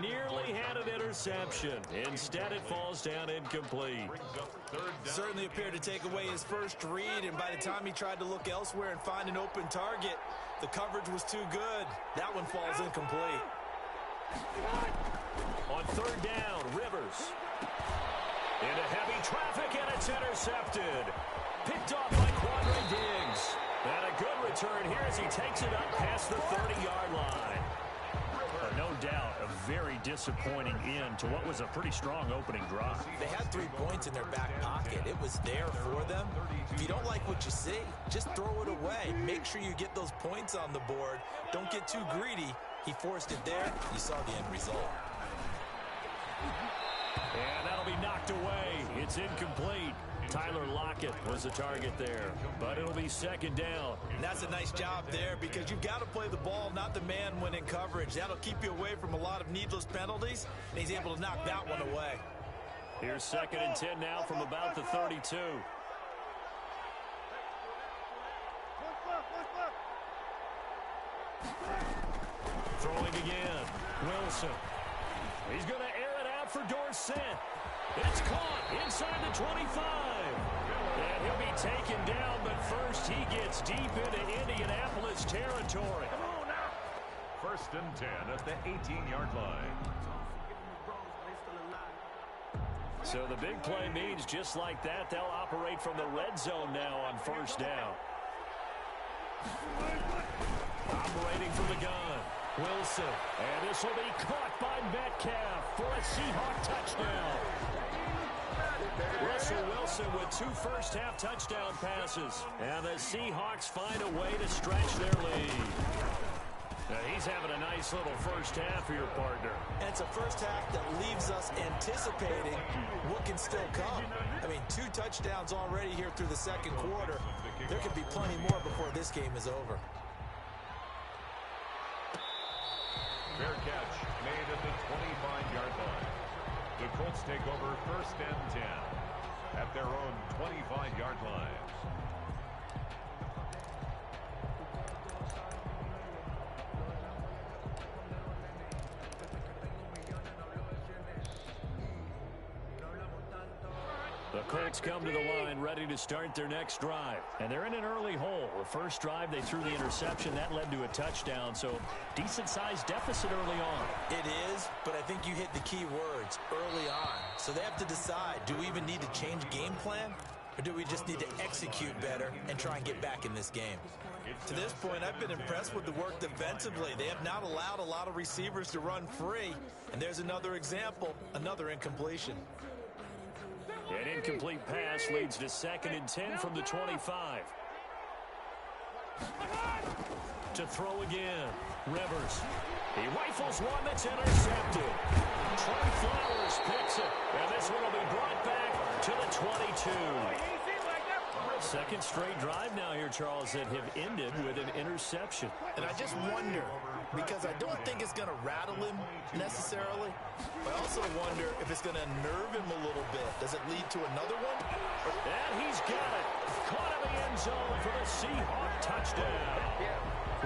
nearly had an interception. Instead, it falls down incomplete. Certainly appeared to take away his first read, and by the time he tried to look elsewhere and find an open target, the coverage was too good. That one falls incomplete. On 3rd down, Rivers. Into heavy traffic, and it's intercepted. Picked off by Quadre Diggs. And a good return here as he takes it up past the 30-yard line. No doubt a very disappointing end to what was a pretty strong opening drive. They had 3 points in their back pocket. It was there for them. If you don't like what you see, just throw it away. Make sure you get those points on the board. Don't get too greedy. He forced it there. You saw the end result. And that'll be knocked away. It's incomplete. Tyler Lockett was the target there, but it'll be 2nd down. And that's a nice job there because you've got to play the ball, not the man when in coverage. That'll keep you away from a lot of needless penalties, and he's able to knock that one away. Here's 2nd and 10 now from about the 32. Throwing again. Wilson. He's going to air it out for Dorsett. It's caught inside the 25. And he'll be taken down, but first he gets deep into Indianapolis territory. Come on now. 1st and 10 at the 18-yard line. So the big play means just like that, they'll operate from the red zone now on 1st down. Operating from the gun. Wilson. And this will be caught by Metcalf for a Seahawk touchdown. Russ Russell Wilson with 2 first-half touchdown passes. And the Seahawks find a way to stretch their lead. Now he's having a nice little first half here, partner. And it's a first half that leaves us anticipating what can still come. I mean, 2 touchdowns already here through the second quarter. There could be plenty more before this game is over. Fair catch made at the 25-yard line. The Colts take over first and 10 at their own 25-yard line. The Colts come to the line ready to start their next drive. And they're in an early hole. The first drive, they threw the interception. That led to a touchdown. So decent-sized deficit early on. It is, but I think you hit the key words, early on. So they have to decide, do we even need to change game plan? Or do we just need to execute better and try and get back in this game? To this point, I've been impressed with the work defensively. They have not allowed a lot of receivers to run free. And there's another example, another incompletion. An incomplete pass leads to 2nd and 10 from the 25. To throw again. Rivers. He rifles one that's intercepted. Trey Flowers picks it. And this one will be brought back to the 22. Second straight drive now here, Charles, that have ended with an interception. And I just wonder, because I don't think it's going to rattle him necessarily, but I also wonder if it's going to nerve him a little bit. Does it lead to another one? And he's got it. Caught in the end zone for the Seahawk touchdown.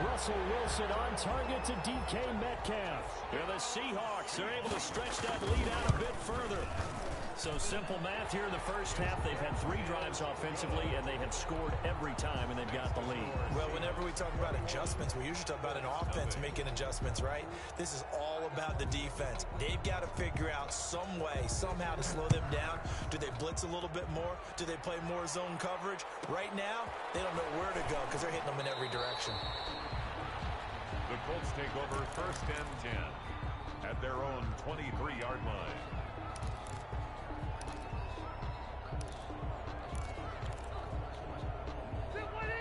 Russell Wilson on target to DK Metcalf. And the Seahawks are able to stretch that lead out a bit further. So simple math here in the first half. They've had 3 drives offensively, and they have scored every time, and they've got the lead. Well, whenever we talk about adjustments, we usually talk about an offense making adjustments, right? This is all about the defense. They've got to figure out some way, somehow to slow them down. Do they blitz a little bit more? Do they play more zone coverage? Right now, they don't know where to go because they're hitting them in every direction. The Colts take over first and 10 at their own 23-yard line.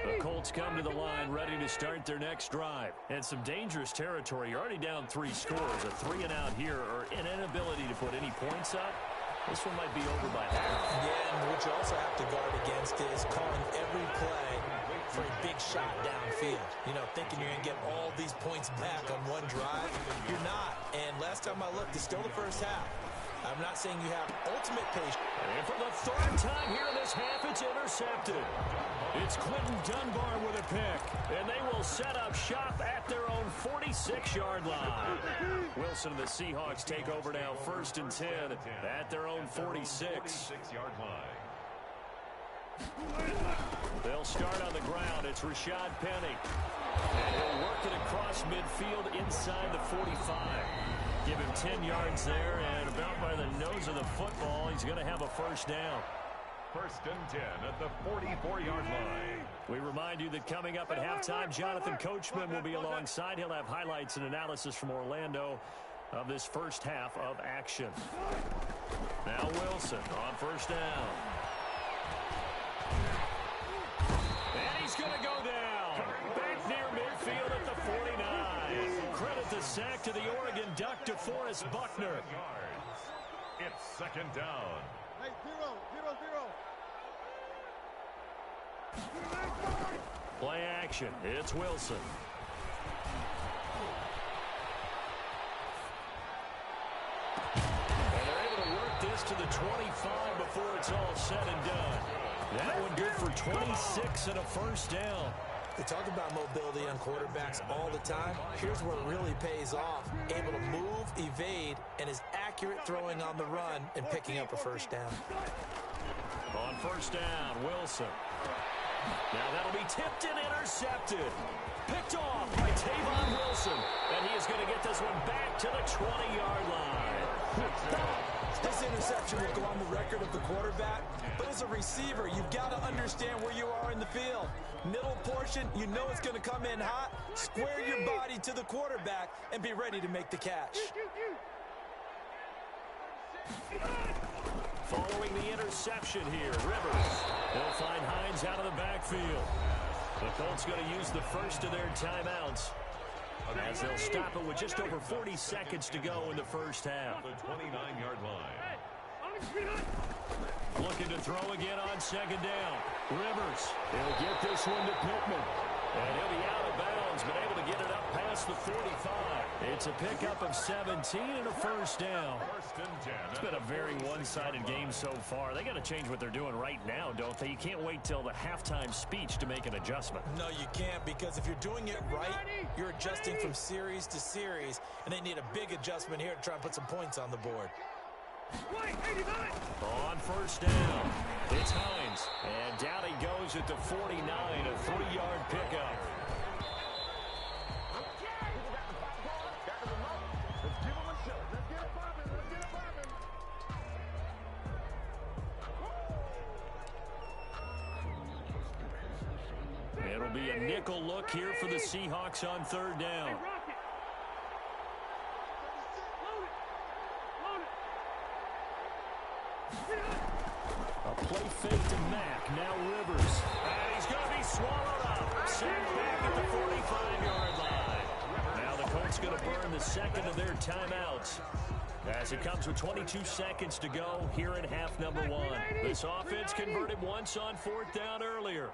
The Colts come to the line ready to start their next drive. And some dangerous territory. You're already down 3 scores. A 3-and-out here, or an inability to put any points up. This one might be over by half. Yeah, and what you also have to guard against is calling every play for a big shot downfield. You know, thinking you're going to get all these points back on one drive. You're not. And last time I looked, it's still the first half. I'm not saying you have ultimate patience. And for the 3rd time here in this half, it's intercepted. It's Quentin Dunbar with a pick. And they will set up shop at their own 46-yard line. Wilson and the Seahawks take over now, 1st and 10 at their own 46-yard line. They'll start on the ground. It's Rashad Penny. And he'll work it across midfield inside the 45. Give him 10 yards there, and about by the nose of the football, he's going to have a first down. 1st and 10 at the 44-yard line. We remind you that coming up at halftime, Jonathan Coachman will be alongside. He'll have highlights and analysis from Orlando of this first half of action. Now Wilson on first down. And he's going to go down. Back near midfield at the 49. Credit the sack to the Oregon Duck, DeForest Buckner. It's 2nd down. Hey, 0-0-0. Play action. It's Wilson. And they're able to work this to the 25 before it's all said and done. That one good for 26 and a first down. They talk about mobility on quarterbacks all the time. Here's where it really pays off. Able to move, evade, and is accurate throwing on the run and picking up a first down. On first down, Wilson. Now that'll be tipped and intercepted. Picked off by Tavon Wilson. And he is going to get this one back to the 20-yard line. This interception will go on the record of the quarterback, but as a receiver, you've got to understand where you are in the field. Middle portion, you know it's going to come in hot. Square your body to the quarterback and be ready to make the catch. Following the interception here, Rivers. They'll find Hines out of the backfield. The Colts going to use the first of their timeouts as they'll stop it with just over 40 seconds to go in the first half. The 29-yard line. Looking to throw again on second down. Rivers. He'll get this one to Pittman. And he'll be out of bounds, but able to get it up past the 45. It's a pickup of 17 and a first down. It's been a very one-sided game so far. They got to change what they're doing right now, don't they? You can't wait till the halftime speech to make an adjustment. No, you can't, because if you're doing it right, you're adjusting from series to series, and they need a big adjustment here to try and put some points on the board. On first down, it's Hines. And down he goes at the 49, a 3-yard pickup. It'll be a nickel look here for the Seahawks on third down. A play fake to Mack. Now Rivers. And he's going to be swallowed up. Sacked back at the 45-yard line. Now the Colts going to burn the second of their timeouts as it comes with 22 seconds to go here in half number one. This offense converted once on fourth down earlier.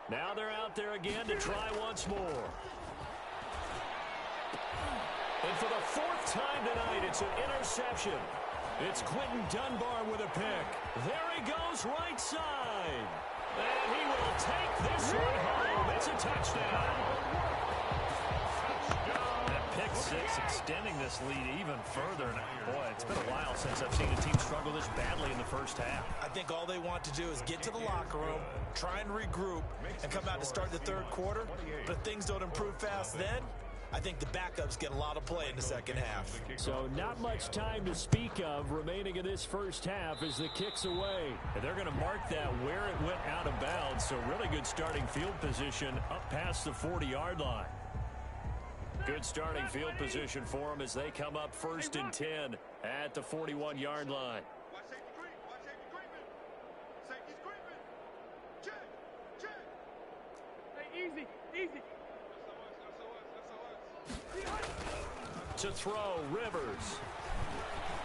Now they're out there again to try once more. And for the fourth time tonight, it's an interception. It's Quentin Dunbar with a pick. There he goes right side. And he will take this one home. It's a touchdown. That pick six extending this lead even further. And boy, it's been a while since I've seen a team struggle this badly in the first half. I think all they want to do is get to the locker room, try and regroup, and come out to start the third quarter. But if things don't improve fast then, I think the backups get a lot of play in the second half. So not much time to speak of remaining in this first half as the kick's away. And they're going to mark that where it went out of bounds. So really good starting field position up past the 40-yard line. Good starting field position for them as they come up first and 10 at the 41-yard line. Easy, easy. To throw, Rivers.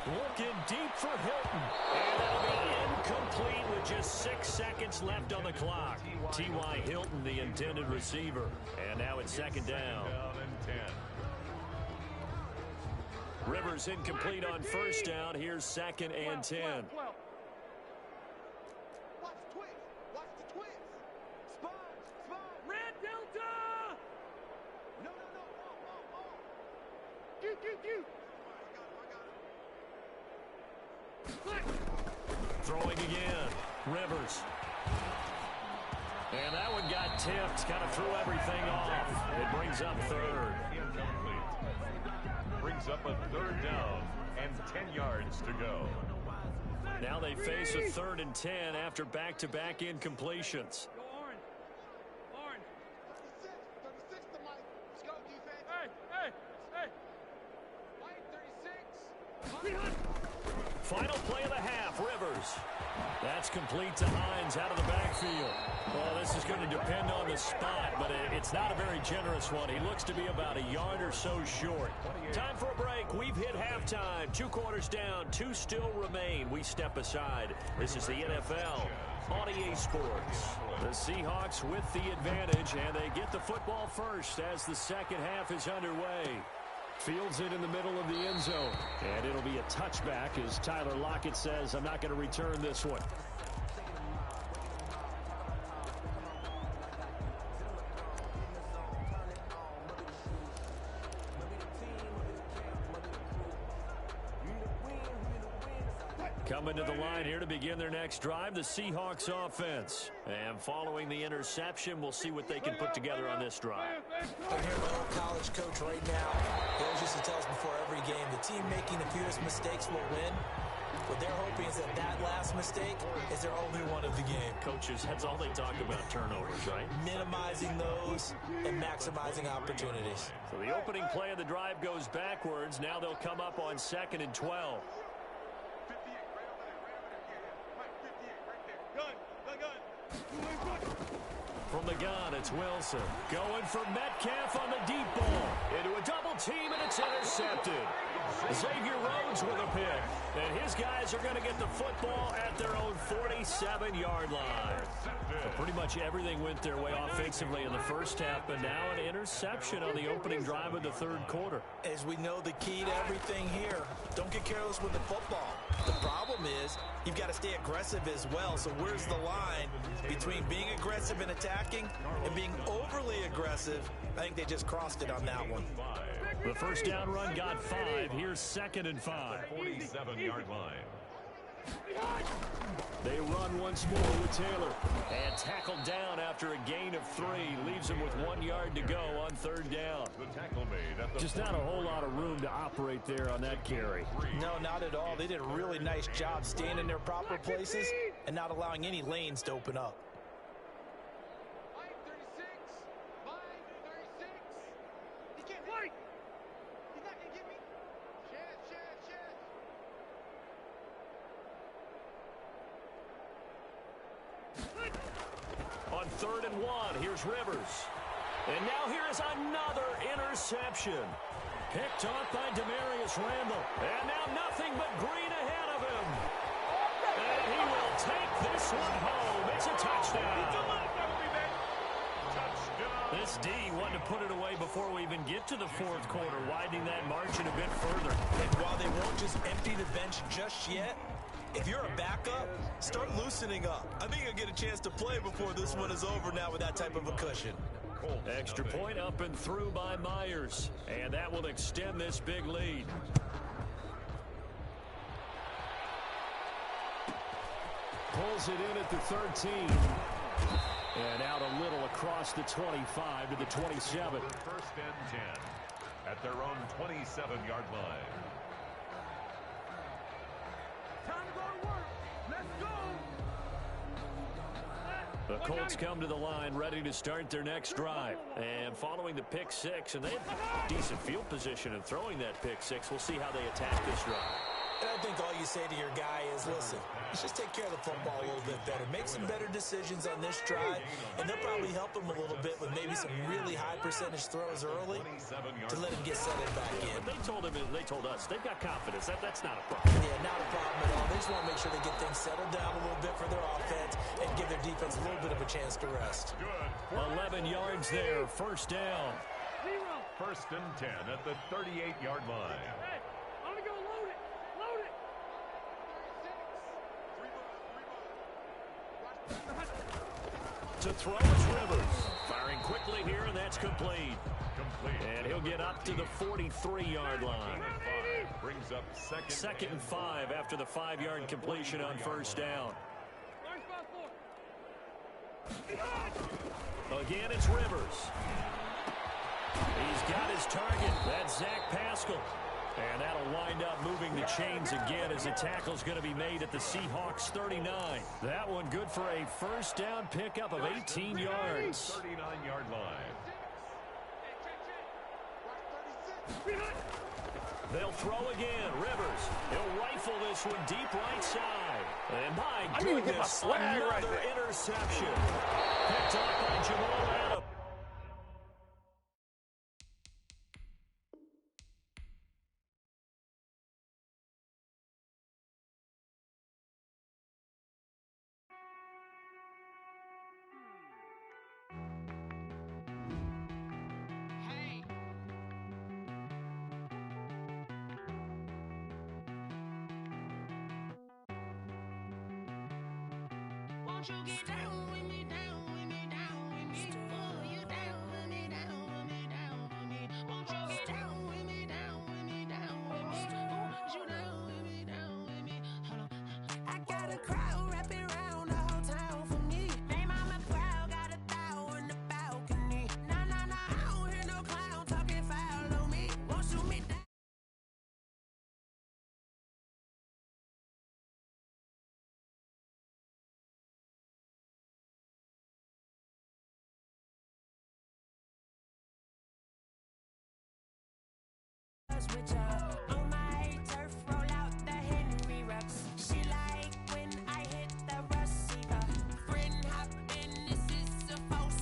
Looking deep for Hilton. And that'll be incomplete with just 6 seconds left on the clock. T.Y. Hilton, the intended receiver. And now it's second down. Rivers incomplete on first down. Here's second and 10. Throwing again. Rivers. And that one got tipped. Kind of threw everything off. It brings up third. Brings up a third down and 10 yards to go. Now they face a third and 10 after back-to-back incompletions. Final play of the half, Rivers. That's complete to Hines out of the backfield. Well, this is going to depend on the spot, but it's not a very generous one. He looks to be about a yard or so short. Time for a break. We've hit halftime. 2 quarters down, 2 still remain. We step aside. This is the NFL on EA Sports. The Seahawks with the advantage, and they get the football first as the second half is underway. Fields it in the middle of the end zone. And it'll be a touchback as Tyler Lockett says, I'm not going to return this one. Coming to the line here to begin their next drive, the Seahawks offense. And following the interception, we'll see what they can put together on this drive. I'm here with my old college coach right now. He always used to tell us before every game, the team making the fewest mistakes will win. What they're hoping is that last mistake is their only one of the game. Coaches, that's all they talk about, turnovers, right? Minimizing those and maximizing opportunities. So the opening play of the drive goes backwards. Now they'll come up on 2nd and 12. From the gun, it's Wilson. Going for Metcalf on the deep ball. Into a double team, and it's intercepted. Xavier Rhodes with a pick. And his guys are going to get the football at their own 47-yard line. So pretty much everything went their way offensively in the first half, but now an interception on the opening drive of the third quarter. As we know, the key to everything here, don't get careless with the football. The problem is you've got to stay aggressive as well. So where's the line between being aggressive and attacking and being overly aggressive? I think they just crossed it on that one. The first down run got 5. Here's 2nd and 5. 47-yard line. They run once more with Taylor. And tackled down after a gain of 3. Leaves him with 1 yard to go on 3rd down. The tackle made at the Just not a whole lot of room to operate there on that carry. No, not at all. They did a really nice job staying in their proper places and not allowing any lanes to open up. On 3rd and 1, here's Rivers. And now here is another interception. Picked off by Demarius Randall. And now nothing but green ahead of him. And he will take this one home. It's a touchdown. This D wanted to put it away before we even get to the 4th quarter, widening that margin a bit further. And while they won't just empty the bench just yet, if you're a backup, start loosening up. I think you'll get a chance to play before this one is over now with that type of a cushion. Extra point up and through by Myers. And that will extend this big lead. Pulls it in at the 13. And out a little across the 25 to the 27. 1st and 10 at their own 27-yard line. Time to go to work. Let's go. The Colts come to the line ready to start their next drive. And following the pick 6, and they have decent field position in throwing that pick 6. We'll see how they attack this drive. And I think all you say to your guy is, listen, let's just take care of the football a little bit better. Make some better decisions on this drive, and they'll probably help him a little bit with maybe some really high percentage throws early to let him get settled back in. They told us they've got confidence. That's not a problem. Yeah, not a problem at all. They just want to make sure they get things settled down a little bit for their offense and give their defense a little bit of a chance to rest. 11 yards there, 1st down. 1st and 10 at the 38-yard line. I'm going to go load it. Load it. To throw is Rivers. Firing quickly here, and that's complete. And he'll get up to the 43-yard line. Brings up 2nd and 5 after the 5-yard completion on 1st down. Again, it's Rivers. He's got his target. That's Zach Pascal. And that'll wind up moving the chains again as the tackle's going to be made at the Seahawks 39. That one good for a 1st down pickup of 18 yards. 39-yard line. They'll throw again. Rivers. He'll rifle this one deep right side. And my goodness, another interception. Picked up by Jamal Adams. Won't you get down with me, down with me, down with me? Oh, you down with me, down with me, down with me? Won't you get down with me, down with me, down with me? Oh, you down with me, down with me? Hold on. I got a crowd wrapping around the whole town for me. Name on my crowd, got a thou in the balcony. Nah, nah, nah, I don't hear no clown talking foul on me. Won't shoot me down. Switch up on my turf, roll out the Henry rocks. She like when I hit the receiver. Friend hop in, this is a false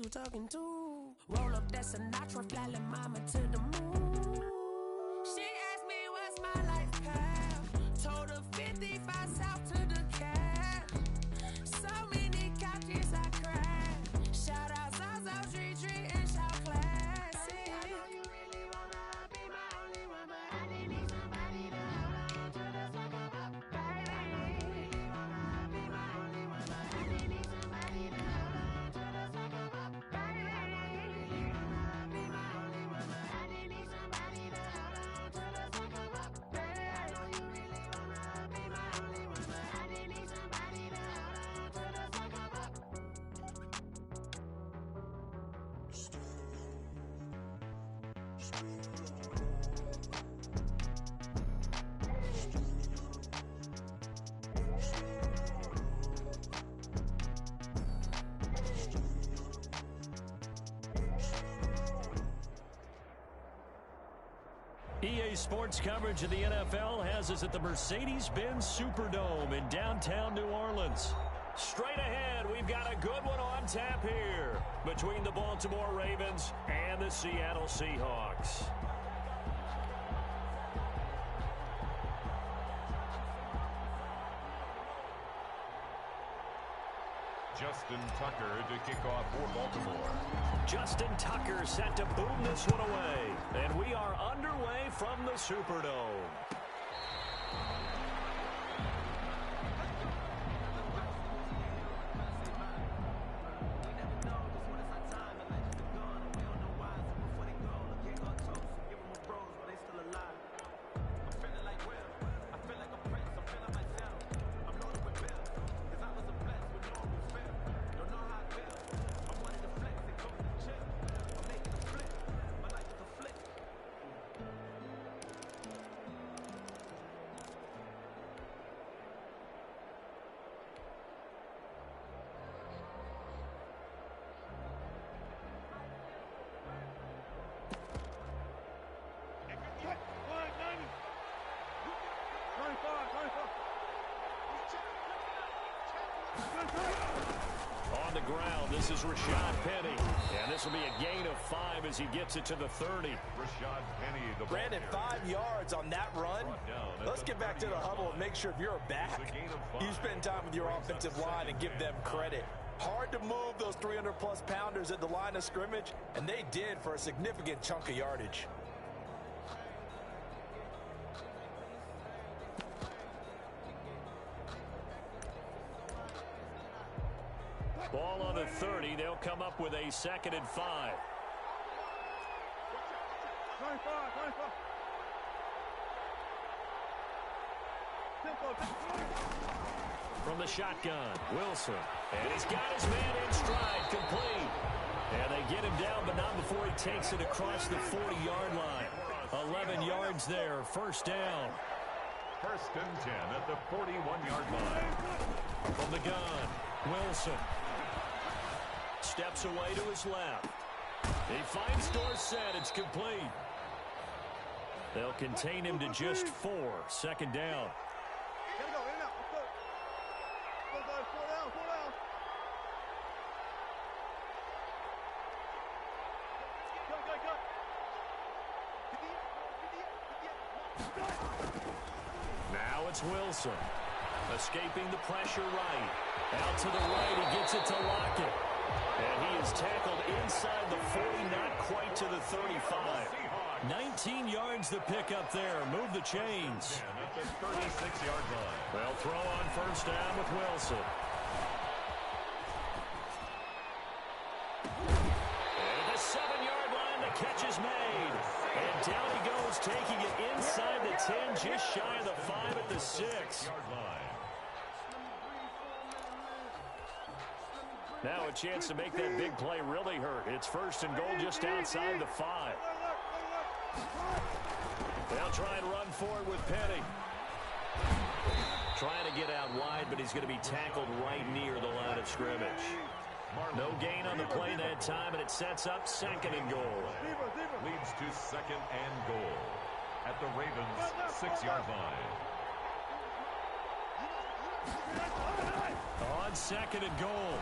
you talking to? Roll up that Sinatra, fly la mama to the moon. She asked me what's my life path. Told her 55 south to the cab. So many couches I cried. Shout out Zazo, Tree, and shout classic. I know you really wanna be my only one, but I didn't need somebody to hold on to the second up. Baby, I know you really wanna be my only one, but I didn't need somebody to hold on to the second up. Baby, I know you really wanna be my only one, but I didn't need somebody to hold on to the second up. Baby, I know you really wanna be my only one, but I didn't need somebody to hold on to the second up. EA Sports coverage of the NFL has us at the Mercedes-Benz Superdome in downtown New Orleans. Straight ahead, we've got a good one on tap here between the Baltimore Ravens and the Seattle Seahawks. Justin Tucker to kick off for Baltimore. Justin Tucker set to boom this one away. And we are underway from the Superdome. On the ground, this is Rashad Penny. And this will be a gain of 5 as he gets it to the 30. Rashad Penny, the Brandon, 5 yards on that run. Let's get back to the huddle and make sure if you're a back, you spend time with your offensive line and give them credit. Hard to move those 300-plus pounders at the line of scrimmage, and they did for a significant chunk of yardage. Ball on the 30. They'll come up with a 2nd and 5. From the shotgun, Wilson. And he's got his man in stride, complete. And they get him down, but not before he takes it across the 40-yard line. 11 yards there, 1st down. 1st and 10 at the 41-yard line. From the gun, Wilson. Steps away to his left. He finds Dorsett. It's complete. They'll contain him to just 4. 2nd down. Now it's Wilson. Escaping the pressure right. Out to the right, he gets it to Lockett. And he is tackled inside the 40, not quite to the 35. 19 yards to pick up there. Move the chains. At the 36-yard line. They'll throw on 1st down with Wilson. And at the 7-yard line, the catch is made. And down he goes, taking it inside the 10, just shy of the 5 at the 6. Now a chance to make that big play really hurt. It's 1st and goal just outside the 5. They'll try and run forward with Penny. Trying to get out wide, but he's going to be tackled right near the line of scrimmage. No gain on the play that time, and it sets up 2nd and goal. Leads to 2nd and goal at the Ravens' 6-yard line. On second and goal.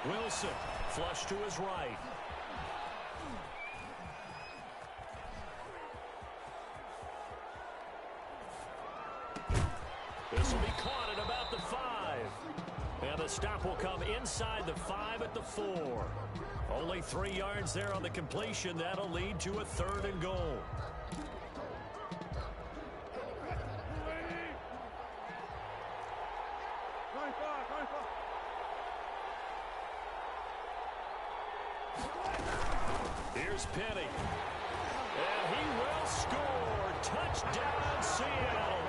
Wilson, flush to his right. This will be caught at about the 5. And the stop will come inside the 5 at the 4. Only 3 yards there on the completion. That'll lead to a 3rd and goal. Here's Penny. And he will score. Touchdown, Seattle.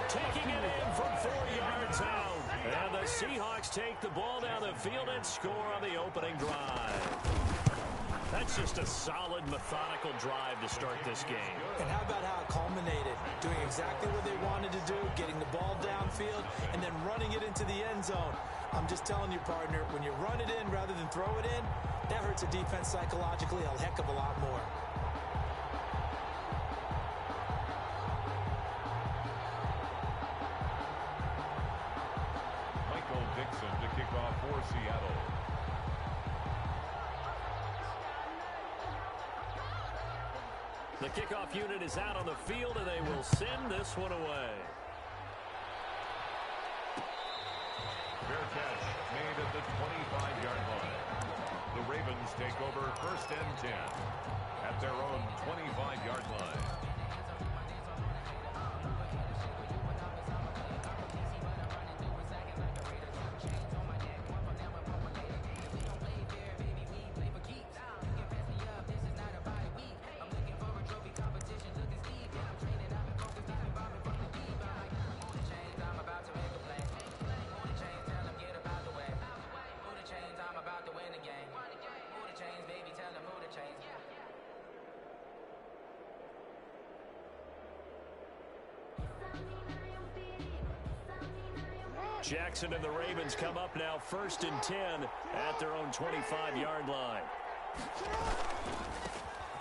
Taking it in from 4 yards out. And the Seahawks take the ball down the field and score on the opening drive. That's just a solid, methodical drive to start this game. And how about how it culminated? Doing exactly what they wanted to do, getting the ball downfield, and then running it into the end zone. I'm just telling you, partner, when you run it in rather than throw it in, that hurts a defense psychologically a heck of a lot more. To kick off for Seattle. The kickoff unit is out on the field, and they will send this one away. Fair catch made at the 25-yard line. The Ravens take over 1st and 10 at their own 25-yard line. Jackson and the Ravens come up now 1st and 10 at their own 25-yard line.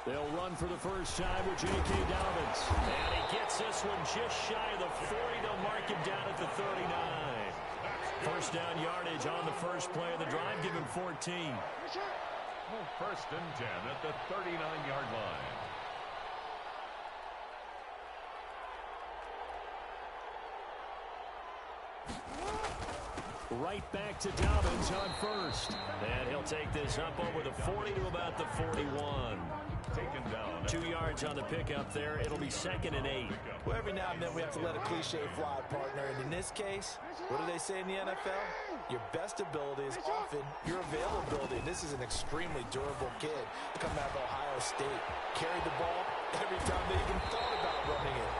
They'll run for the first time with J.K. Dobbins. And he gets this one just shy of the 40. They'll mark him down at the 39. First down yardage on the first play of the drive. Give him 14. 1st and 10 at the 39-yard line. Right back to Dobbins on first. And he'll take this up over the 40 to about the 41. Taken down. 2 yards on the pickup there. It'll be 2nd and 8. Well, every now and then we have to let a cliche fly, partner. And in this case, what do they say in the NFL? Your best ability is often your availability. And this is an extremely durable kid coming out of Ohio State. Carried the ball every time they even thought about running it.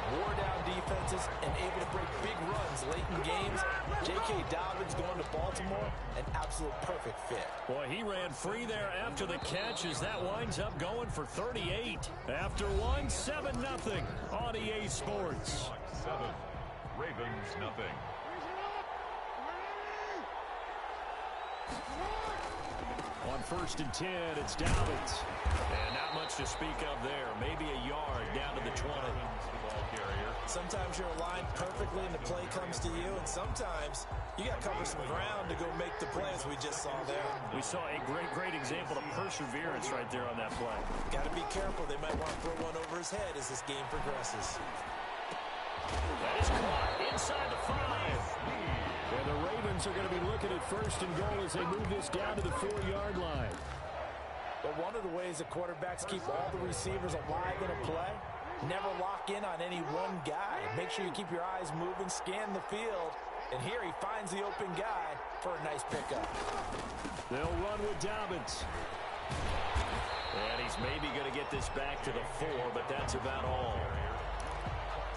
Wore down defenses and able to break big runs late in games. J.K. Dobbins going to Baltimore, an absolute perfect fit. Boy, he ran free there after the catch as that winds up going for 38. After one, 7-0 on EA Sports. 7, Ravens nothing. On 1st and 10, it's Dobbins. And not much to speak of there. Maybe a yard down to the 20. Sometimes you're aligned perfectly and the play comes to you, and sometimes you got to cover some ground to go make the play, as we just saw there. We saw a great example of perseverance right there on that play. Got to be careful. They might want to throw one over his head as this game progresses. That is caught inside the 5. And the Ravens are going to be looking at 1st and goal as they move this down to the 4-yard line. But one of the ways that quarterbacks keep all the receivers alive in a play, never lock in on any one guy. Make sure you keep your eyes moving, scan the field. And here he finds the open guy for a nice pickup. They'll run with Dobbins. And he's maybe going to get this back to the 4, but that's about all.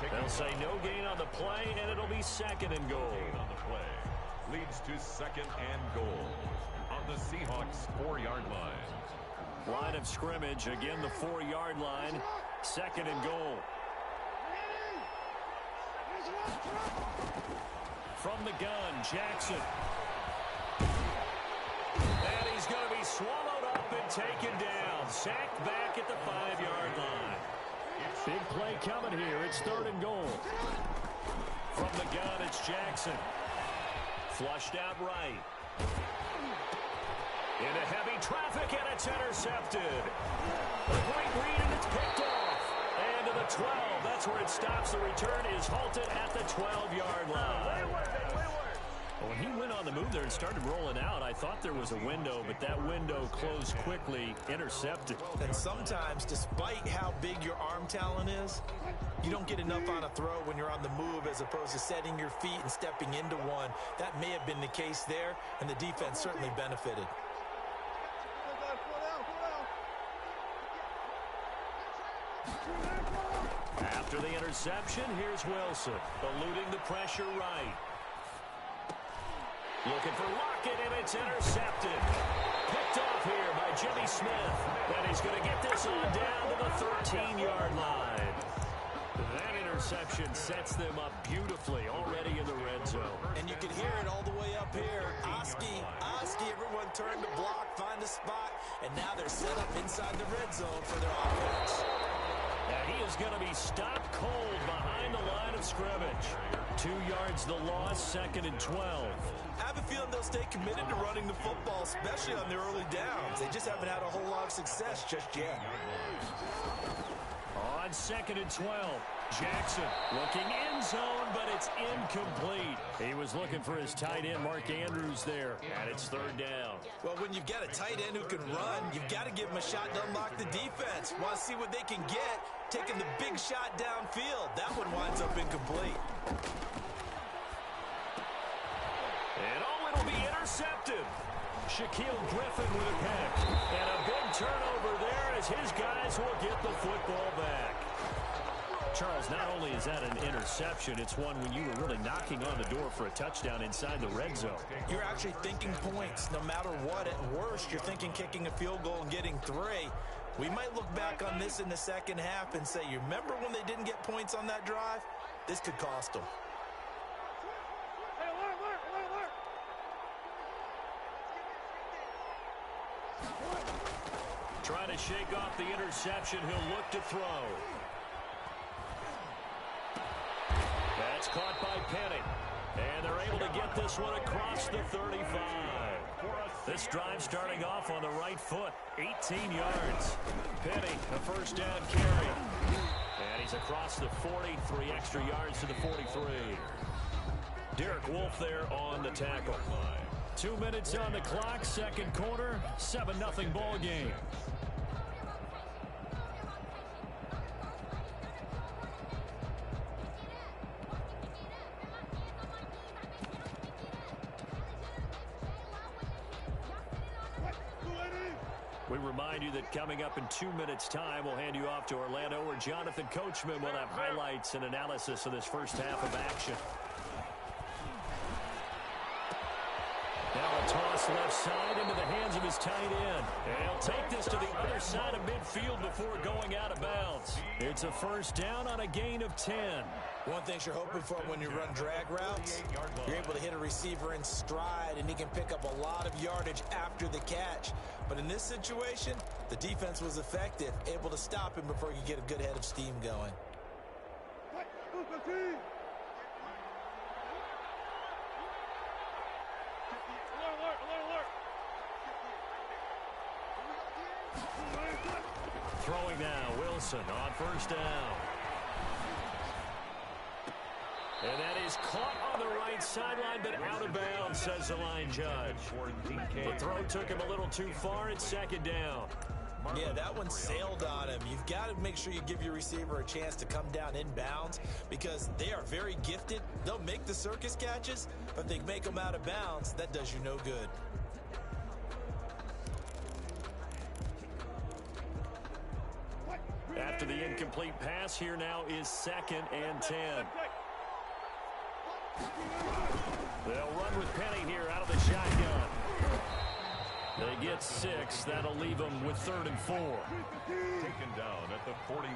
They'll say no gain on the play, and it'll be 2nd and goal. On the play leads to 2nd and goal on the Seahawks 4-yard line. Line of scrimmage, again the 4-yard line, 2nd and goal. From the gun, Jackson. And he's going to be swallowed up and taken down. Sacked back at the 5-yard line. Big play coming here. It's 3rd and goal. From the gun, it's Jackson. Flushed out right. Into heavy traffic, and it's intercepted. A great read, and it's picked off. And to the 12. That's where it stops. The return is halted at the 12-yard line. When he went on the move there and started rolling out, I thought there was a window, but that window closed quickly, intercepted. And sometimes, despite how big your arm talent is, you don't get enough on a throw when you're on the move as opposed to setting your feet and stepping into one. That may have been the case there, and the defense certainly benefited. After the interception, here's Wilson, eluding the pressure right. Looking for Lockett, and it's intercepted. Picked off here by Jimmy Smith. And he's going to get this on down to the 13-yard line. That interception sets them up beautifully already in the red zone. And you can hear it all the way up here. Oski, everyone turned to block, find a spot, and now they're set up inside the red zone for their offense. And he is going to be stopped cold behind the line of scrimmage. 2 yards the loss, 2nd and 12. I have a feeling they'll stay committed to running the football, especially on their early downs. They just haven't had a whole lot of success just yet. On 2nd and 12, Jackson looking end zone, but it's incomplete. He was looking for his tight end, Mark Andrews, there, and it's 3rd down. Well, when you've got a tight end who can run, you've got to give him a shot to unlock the defense. Want to see what they can get, taking the big shot downfield. That one winds up incomplete. And it'll be intercepted. Shaquille Griffin with a pick. And a big turnover there as his guys will get the football back. Charles, not only is that an interception, it's one when you were really knocking on the door for a touchdown inside the red zone. You're actually thinking points no matter what. At worst, you're thinking kicking a field goal and getting 3. We might look back on this in the second half and say, you remember when they didn't get points on that drive? This could cost them. Trying to shake off the interception. He'll look to throw. That's caught by Penny. And they're able to get this one across the 35. This drive starting off on the right foot. 18 yards. Penny, a first down carry. And he's across the 40. 3 extra yards to the 43. Derek Wolfe there on the tackle. 2 minutes on the clock, second quarter, 7-0 ball game. We remind you that coming up in 2 minutes' time, we'll hand you off to Orlando, where Jonathan Coachman will have highlights and analysis of this first half of action. Now a toss left side into the hands of his tight end. And he'll take this to the other side of midfield before going out of bounds. It's a first down on a gain of 10. One thing you're hoping for when you run drag routes, you're able to hit a receiver in stride, and he can pick up a lot of yardage after the catch. But in this situation, the defense was effective, able to stop him before he could get a good head of steam going. Throwing now, Wilson on first down. And that is caught on the right sideline, but out of bounds, says the line judge. The throw took him a little too far. It's second down. Yeah, that one sailed on him. You've got to make sure you give your receiver a chance to come down inbounds because they are very gifted. They'll make the circus catches, but they make them out of bounds. That does you no good. After the incomplete pass, here now is 2nd and 10. They'll run with Penny here out of the shotgun. They get 6. That'll leave them with 3rd and 4. Taken down at the 41.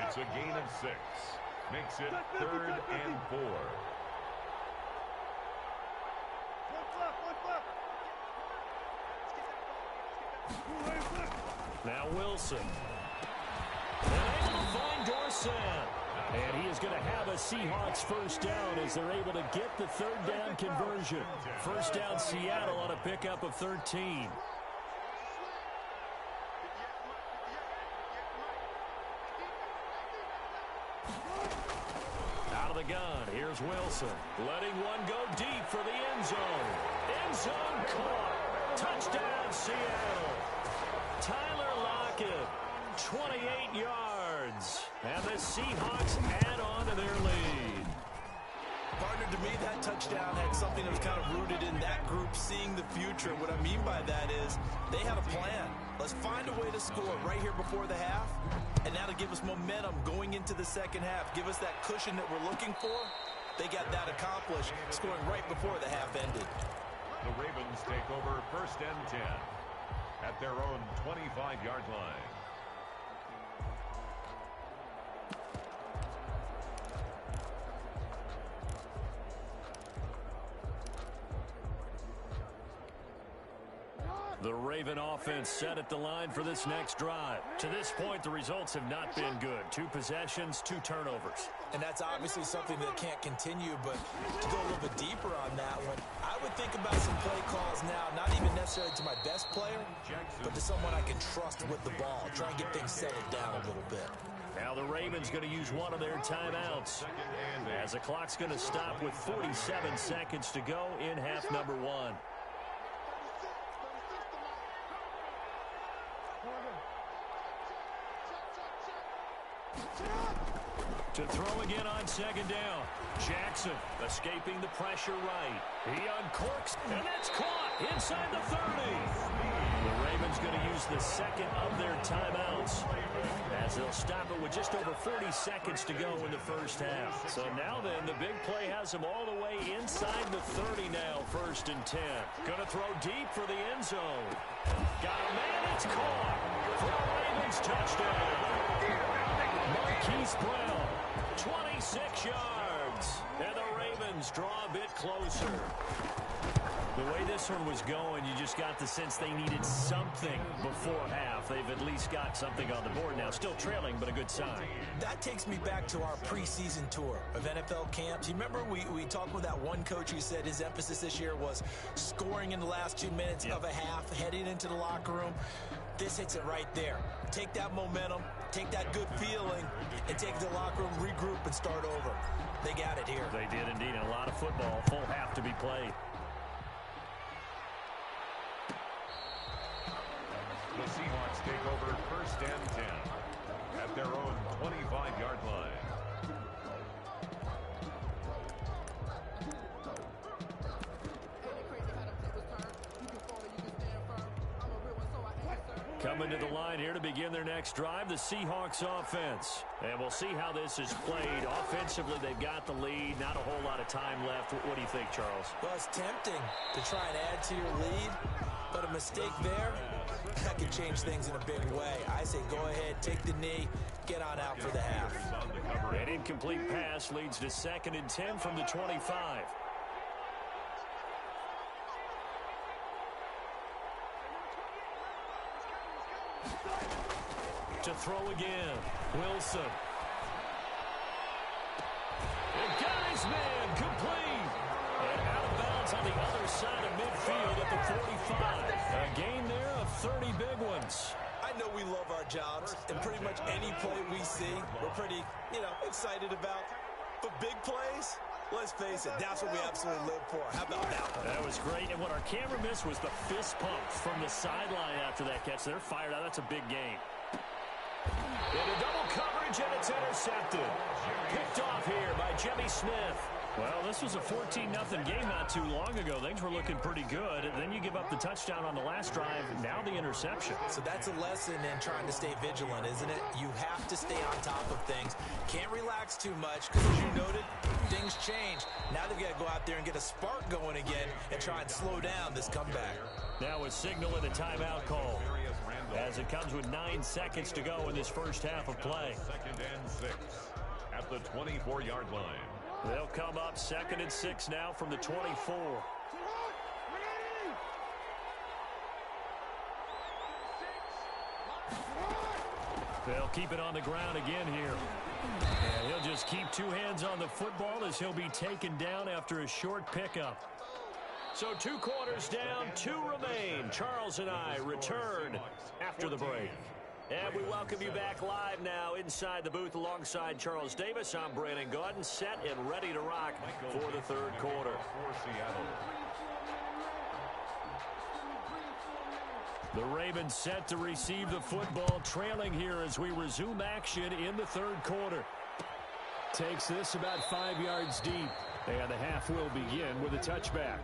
It's a gain of 6. Makes it 3rd and 4. Now Wilson. And able to find Dorsett. And he is going to have a Seahawks first down as they're able to get the third down conversion. First down Seattle on a pickup of 13. Out of the gun, here's Wilson. Letting one go deep for the end zone. End zone caught. Touchdown Seattle. Tyler Lockett, 28 yards. And the Seahawks add on to their lead. Partner, to me, that touchdown had something that was kind of rooted in that group seeing the future. What I mean by that is they had a plan. Let's find a way to score right here before the half, and that'll give us momentum going into the second half, give us that cushion that we're looking for. They got that accomplished, scoring right before the half ended. The Ravens take over first and 10 at their own 25-yard line. The Raven offense set at the line for this next drive. To this point, the results have not been good. 2 possessions, 2 turnovers. And that's obviously something that can't continue, but to go a little bit deeper on that one, I would think about some play calls now, not even necessarily to my best player, but to someone I can trust with the ball. Try and get things settled down a little bit. Now the Ravens going to use one of their timeouts as the clock's going to stop with 47 seconds to go in half number 1. To throw again on second down. Jackson escaping the pressure right. He uncorks, and that's caught inside the 30. The Ravens going to use the second of their timeouts as they'll stop it with just over 40 seconds to go in the first half. So now then, the big play has them all the way inside the 30 now, first and 10. Going to throw deep for the end zone. Got a man, it's caught for a Ravens touchdown. Marquise Brown, 26 yards, and the Ravens draw a bit closer. The way this one was going, you just got the sense they needed something before half. They've at least got something on the board now. Still trailing, but a good sign. That takes me back to our preseason tour of NFL camps. You remember we talked with that one coach who said his emphasis this year was scoring in the last 2 minutes of a half, heading into the locker room. This hits it right there. Take that momentum, take that good feeling, and take the locker room, regroup, and start over. They got it here. They did indeed. And a lot of football, full half to be played. The Seahawks take over first and 10 at their own 25-yard line. Coming to the line here to begin their next drive, the Seahawks offense. And we'll see how this is played. Offensively, they've got the lead. Not a whole lot of time left. What do you think, Charles? Well, it's tempting to try and add to your lead, but a mistake there, that could change things in a big way. I say go ahead, take the knee, get on out for the half. An incomplete pass leads to 2nd and 10 from the 25. To throw again, Wilson. And got his man, complete. And out of bounds on the other side of midfield at the 45. A gain there of 30 big ones. I know we love our jobs, and pretty much any play we see, we're pretty, excited about. But big plays, let's face it, that's what we absolutely live for. How about that one? That was great, and what our camera missed was the fist pump from the sideline after that catch. They're fired out. That's a big game. Into double coverage, and it's intercepted. Picked off here by Jimmy Smith. Well, this was a 14-0 game not too long ago. Things were looking pretty good. And then you give up the touchdown on the last drive. Now the interception. So that's a lesson in trying to stay vigilant, isn't it? You have to stay on top of things. Can't relax too much because, as you noted, things change. Now they've got to go out there and get a spark going again and try and slow down this comeback. Now a signal and a timeout call as it comes with 9 seconds to go in this first half of play. 2nd and 6 at the 24-yard line. They'll come up 2nd and 6 now from the 24. They'll keep it on the ground again here. And he'll just keep two hands on the football as he'll be taken down after a short pickup. So 2 quarters down, 2 remain. Charles and I return after the break. And we welcome you back live now inside the booth alongside Charles Davis. I'm Brandon Gaudin, set and ready to rock for the third quarter. The Ravens set to receive the football, trailing here as we resume action in the third quarter. Takes this about 5 yards deep, and the half will begin with a touchback.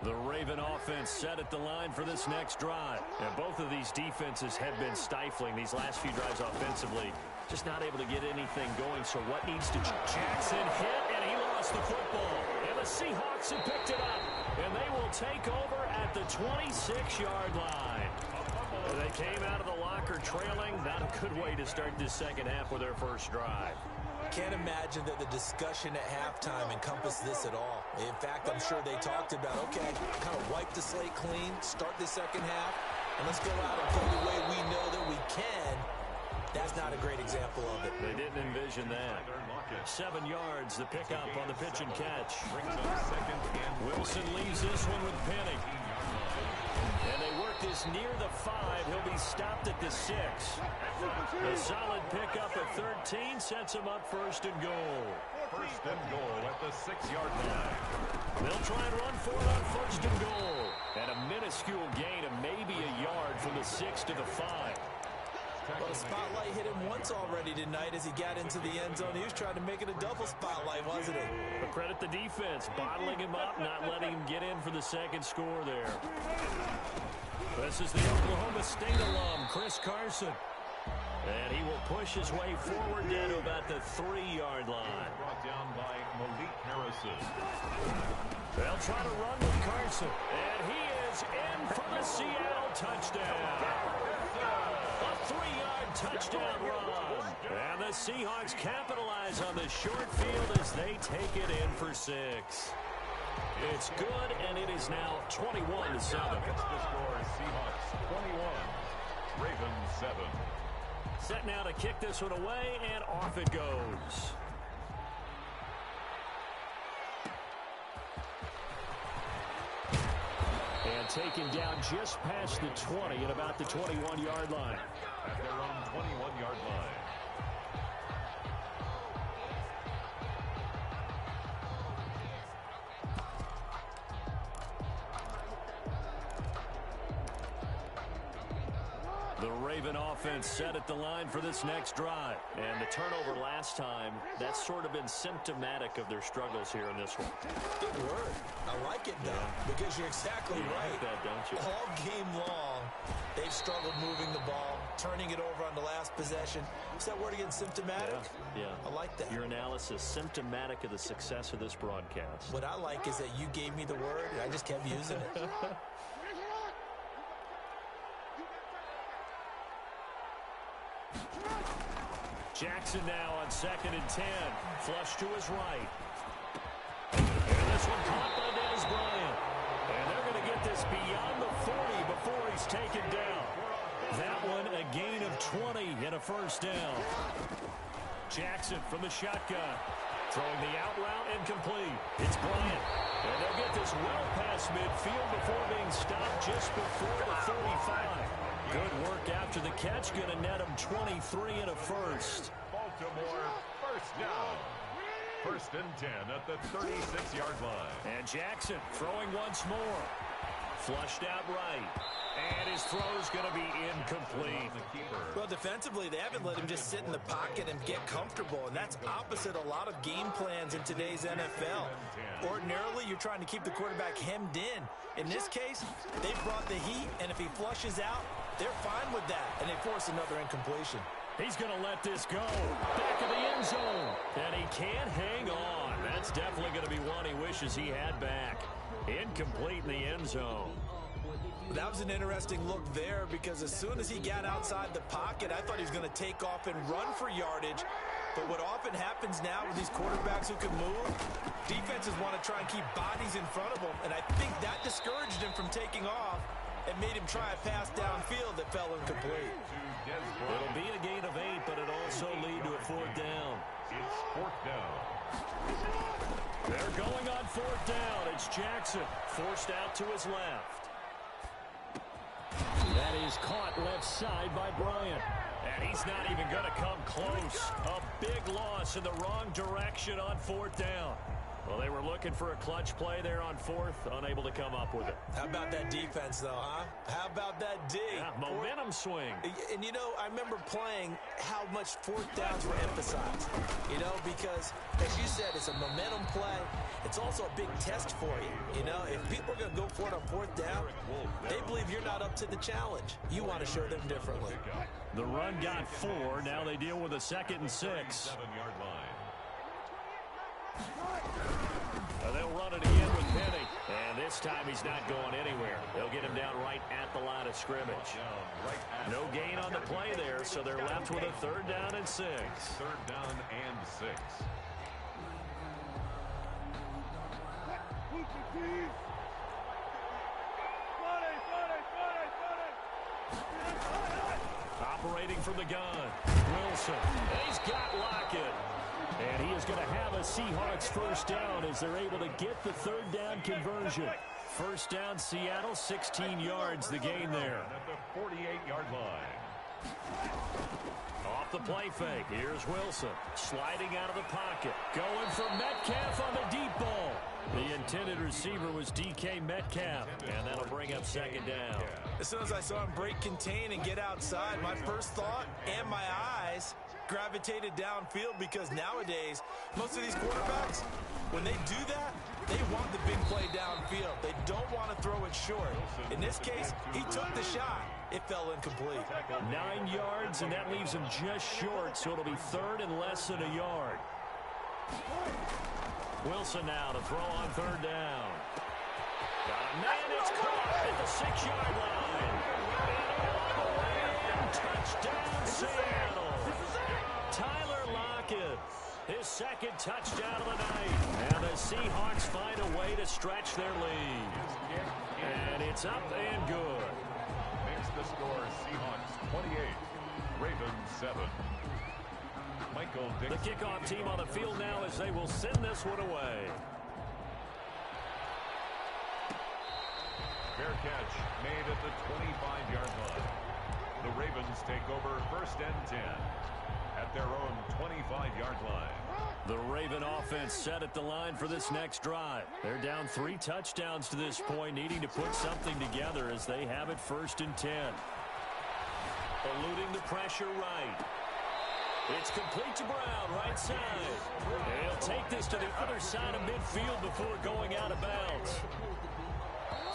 The Raven offense set at the line for this next drive. And both of these defenses have been stifling these last few drives offensively. Just not able to get anything going. So what needs to... Jackson hit, and he lost the football. And the Seahawks have picked it up. And they will take over at the 26-yard line. They came out of the locker trailing. Not a good way to start this second half with their first drive. Can't imagine that the discussion at halftime encompassed this at all. In fact, I'm sure they talked about, okay, kind of wipe the slate clean, start the second half, and let's go out and play the way we know that we can. That's not a great example of it. They didn't envision that. 7 yards, the pickup on the pitch and catch. Wilson leaves this one with Penning. And they work this near the 5. He'll be stopped at the 6. A solid pickup at 13 sets him up first and goal. First and goal at the 6-yard line. They'll try and run for it on first and goal. And a minuscule gain of maybe a yard from the 6 to the 5. Well, the spotlight hit him once already tonight as he got into the end zone. He was trying to make it a double spotlight, wasn't it? But credit the defense, bottling him up, not letting him get in for the second score there. This is the Oklahoma State alum, Chris Carson. And he will push his way forward down to about the 3-yard line. Brought down by Malik Harrison. They'll try to run with Carson. And he is in for a Seattle touchdown. A 3-yard touchdown run. And the Seahawks capitalize on the short field as they take it in for 6. It's good, and it is now 21-7. The score is Seahawks 21, Ravens 7. Set now to kick this one away, and off it goes. And taken down just past the 20 at about the 21-yard line. At their own 21-yard line. The Raven offense set at the line for this next drive. And the turnover last time, that's sort of been symptomatic of their struggles here in this one. Good word. I like it, though, because you're exactly right. Like that, don't you? All game long, they've struggled moving the ball, turning it over on the last possession. Is that word again, symptomatic? Yeah. I like that. Your analysis, symptomatic of the success of this broadcast. What I like is that you gave me the word, and I just kept using it. Jackson now on 2nd and 10. Flush to his right. And this one caught by Dez Bryant. And they're going to get this beyond the 40 before he's taken down. That one a gain of 20 and a first down. Jackson from the shotgun. Throwing the out route incomplete. It's Bryant. And they'll get this well past midfield before being stopped just before the 35. Good work after the catch. Going to net him 23 and a first. Baltimore first down. First and 10 at the 36-yard line. And Jackson throwing once more. Flushed out right. And his throw's going to be incomplete. Well, defensively, they haven't let him just sit in the pocket and get comfortable, and that's opposite a lot of game plans in today's NFL. Ordinarily, you're trying to keep the quarterback hemmed in. In this case, they brought the heat, and if he flushes out, they're fine with that, and they force another incompletion. He's going to let this go. Back of the end zone. And he can't hang on. That's definitely going to be one he wishes he had back. Incomplete in the end zone. That was an interesting look there because as soon as he got outside the pocket, I thought he was going to take off and run for yardage. But what often happens now with these quarterbacks who can move, defenses want to try and keep bodies in front of them. And I think that discouraged him from taking off and made him try a pass downfield that fell incomplete. It'll be a gain of 8, but it also lead to a 4th down. It's 4th down. They're going on 4th down. It's Jackson forced out to his left. That is caught left side by Bryant. And he's not even going to come close. A big loss in the wrong direction on 4th down. Well, they were looking for a clutch play there on 4th, unable to come up with it. How about that defense, though, huh? How about that D? Yeah, momentum swing. And, you know, I remember playing how much 4th downs were emphasized, you know, because, as you said, it's a momentum play. It's also a big test for you, you know. If people are going to go for it on 4th down, they believe you're not up to the challenge. You want to show them differently. The run got 4. Now they deal with a 2nd and 6. 7-yard line. They'll run it again with Penny. And this time he's not going anywhere. They'll get him down right at the line of scrimmage. No gain on the play there, so they're left with a 3rd down and 6. 3rd down and 6. Operating from the gun, Wilson. He's got Lockett. And he is going to have a Seahawks 1st down as they're able to get the 3rd down conversion. 1st down, Seattle, 16 yards, the gain there. At the 48-yard line. Off the play fake, here's Wilson. Sliding out of the pocket. Going for Metcalf on the deep ball. The intended receiver was DK Metcalf. And that'll bring up 2nd down. As soon as I saw him break contain and get outside, my first thought and my eyes gravitated downfield because nowadays, most of these quarterbacks, when they do that, they want the big play downfield. They don't want to throw it short. In this case, he took the shot. It fell incomplete. 9 yards, and that leaves him just short, so it'll be 3rd and less than a yard. Wilson now to throw on 3rd down. Got a man, it's caught at the 6-yard line. And all the way in, touchdown Seattle. Tyler Lockett, his 2nd touchdown of the night. And the Seahawks find a way to stretch their lead. And it's up and good. Makes the score Seahawks 28, Ravens 7. Michael Dixon. The kickoff team on the field now as they will send this one away. Fair catch made at the 25-yard line. The Ravens take over 1st and 10 at their own 25-yard line. The Raven offense set at the line for this next drive. They're down 3 touchdowns to this point, needing to put something together as they have it 1st and 10. Eluding the pressure right. It's complete to Brown, right side. And he'll take this to the other side of midfield before going out of bounds.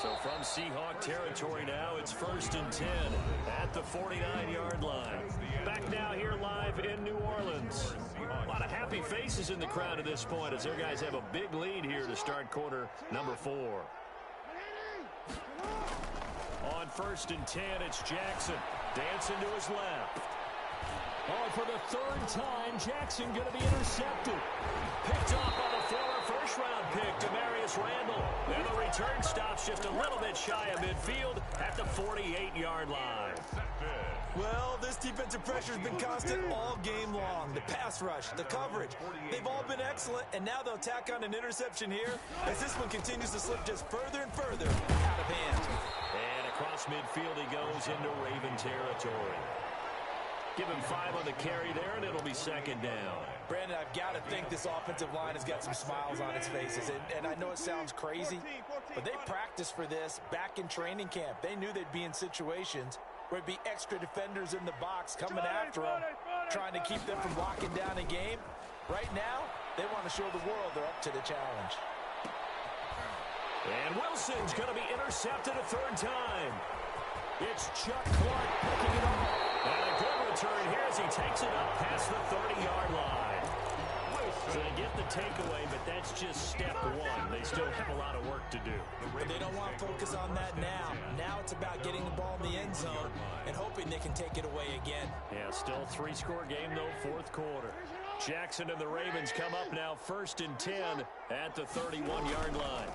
So from Seahawk territory now, it's 1st and 10 at the 49-yard line. Back now here live in New Orleans. A lot of happy faces in the crowd at this point as their guys have a big lead here to start quarter number 4. On 1st and 10, it's Jackson. Dancing to his left. Oh, for the 3rd time, Jackson going to be intercepted. Picked off by the former first-round pick, Demarius Randall. And the return stops just a little bit shy of midfield at the 48-yard line. Well, this defensive pressure has been constant all game long. The pass rush, the coverage, they've all been excellent, and now they'll tack on an interception here as this one continues to slip just further and further out of hand. And across midfield he goes into Raven territory. Give him 5 on the carry there, and it'll be 2nd down. Brandon, I've got to think this offensive line has got some smiles on its faces. And I know it sounds crazy, but they practiced for this back in training camp. They knew they'd be in situations where it'd be extra defenders in the box coming after them, trying to keep them from locking down a game. Right now, they want to show the world they're up to the challenge. And Wilson's going to be intercepted a 3rd time. It's Chuck Clark picking it up. And a good return here as he takes it up past the 30-yard line. So they get the takeaway, but that's just step one. They still have a lot of work to do. But they don't want to focus on that now. Now it's about getting the ball in the end zone and hoping they can take it away again. Yeah, still three-score game, though, fourth quarter. Jackson and the Ravens come up now 1st and 10 at the 31-yard line.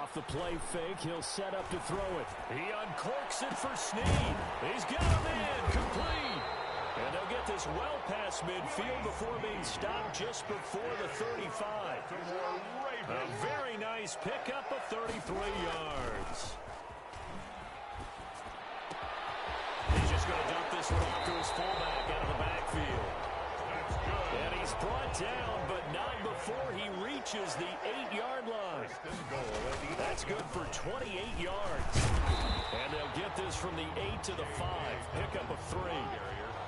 Off the play fake, he'll set up to throw it. He uncorks it for Snead. He's got him in, complete. And they'll get this well past midfield before being stopped just before the 35. A very nice pickup of 33 yards. He's just going to dump this one off to his fullback out of the backfield. And he's brought down, but not before he reaches the 8-yard line. That's good for 28 yards. And they'll get this from the 8 to the 5. Pickup of 3.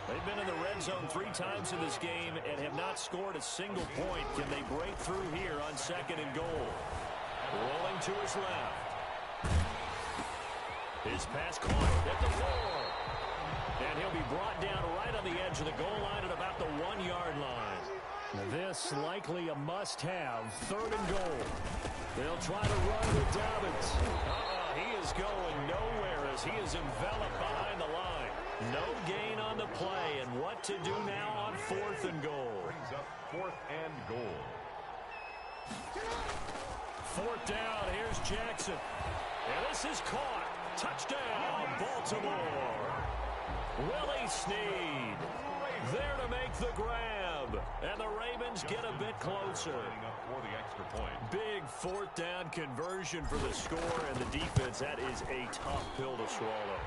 They've been in the red zone 3 times in this game and have not scored a single point. Can they break through here on 2nd and goal? Rolling to his left. His pass caught at the 4. And he'll be brought down right on the edge of the goal line at about the 1-yard line. This likely a must-have. 3rd and goal. They'll try to run with Dobbins. He is going nowhere as he is enveloped behind the line. No gain on the play, and what to do now on 4th and goal. Brings up 4th and goal. 4th down, here's Jackson. And this is caught. Touchdown, Baltimore. Willie Snead there to make the grab. And the Ravens get a bit closer. For the extra point. Big 4th down conversion for the score, and the defense, that is a tough pill to swallow.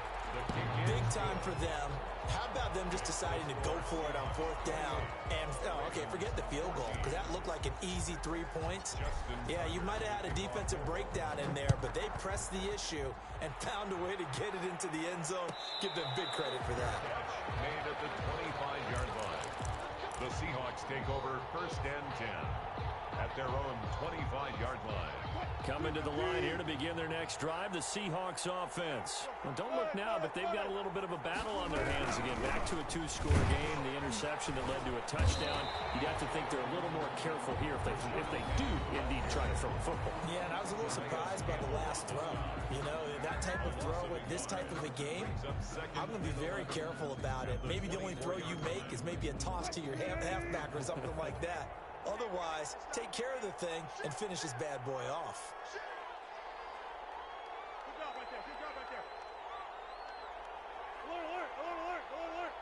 Big time for them. How about them just deciding to go for it on 4th down? And, okay, forget the field goal, because that looked like an easy 3 points. Yeah, you might have had a defensive breakdown in there, but they pressed the issue and found a way to get it into the end zone. Give them big credit for that. Made at the 25-yard line. The Seahawks take over 1st and 10 at their own 25-yard line. Coming to the line here to begin their next drive, the Seahawks offense. Well, don't look now, but they've got a little bit of a battle on their hands again. Back to a 2-score game, the interception that led to a touchdown. You'd have to think they're a little more careful here if they do indeed try to throw a football. Yeah, and I was a little surprised by the last throw. You know, that type of throw with this type of a game, I'm going to be very careful about it. Maybe the only throw you make is maybe a toss to your halfback or something like that. Otherwise, take care of the thing and finish this bad boy off. Good job right there. Good job right there. Alert, alert, alert, alert,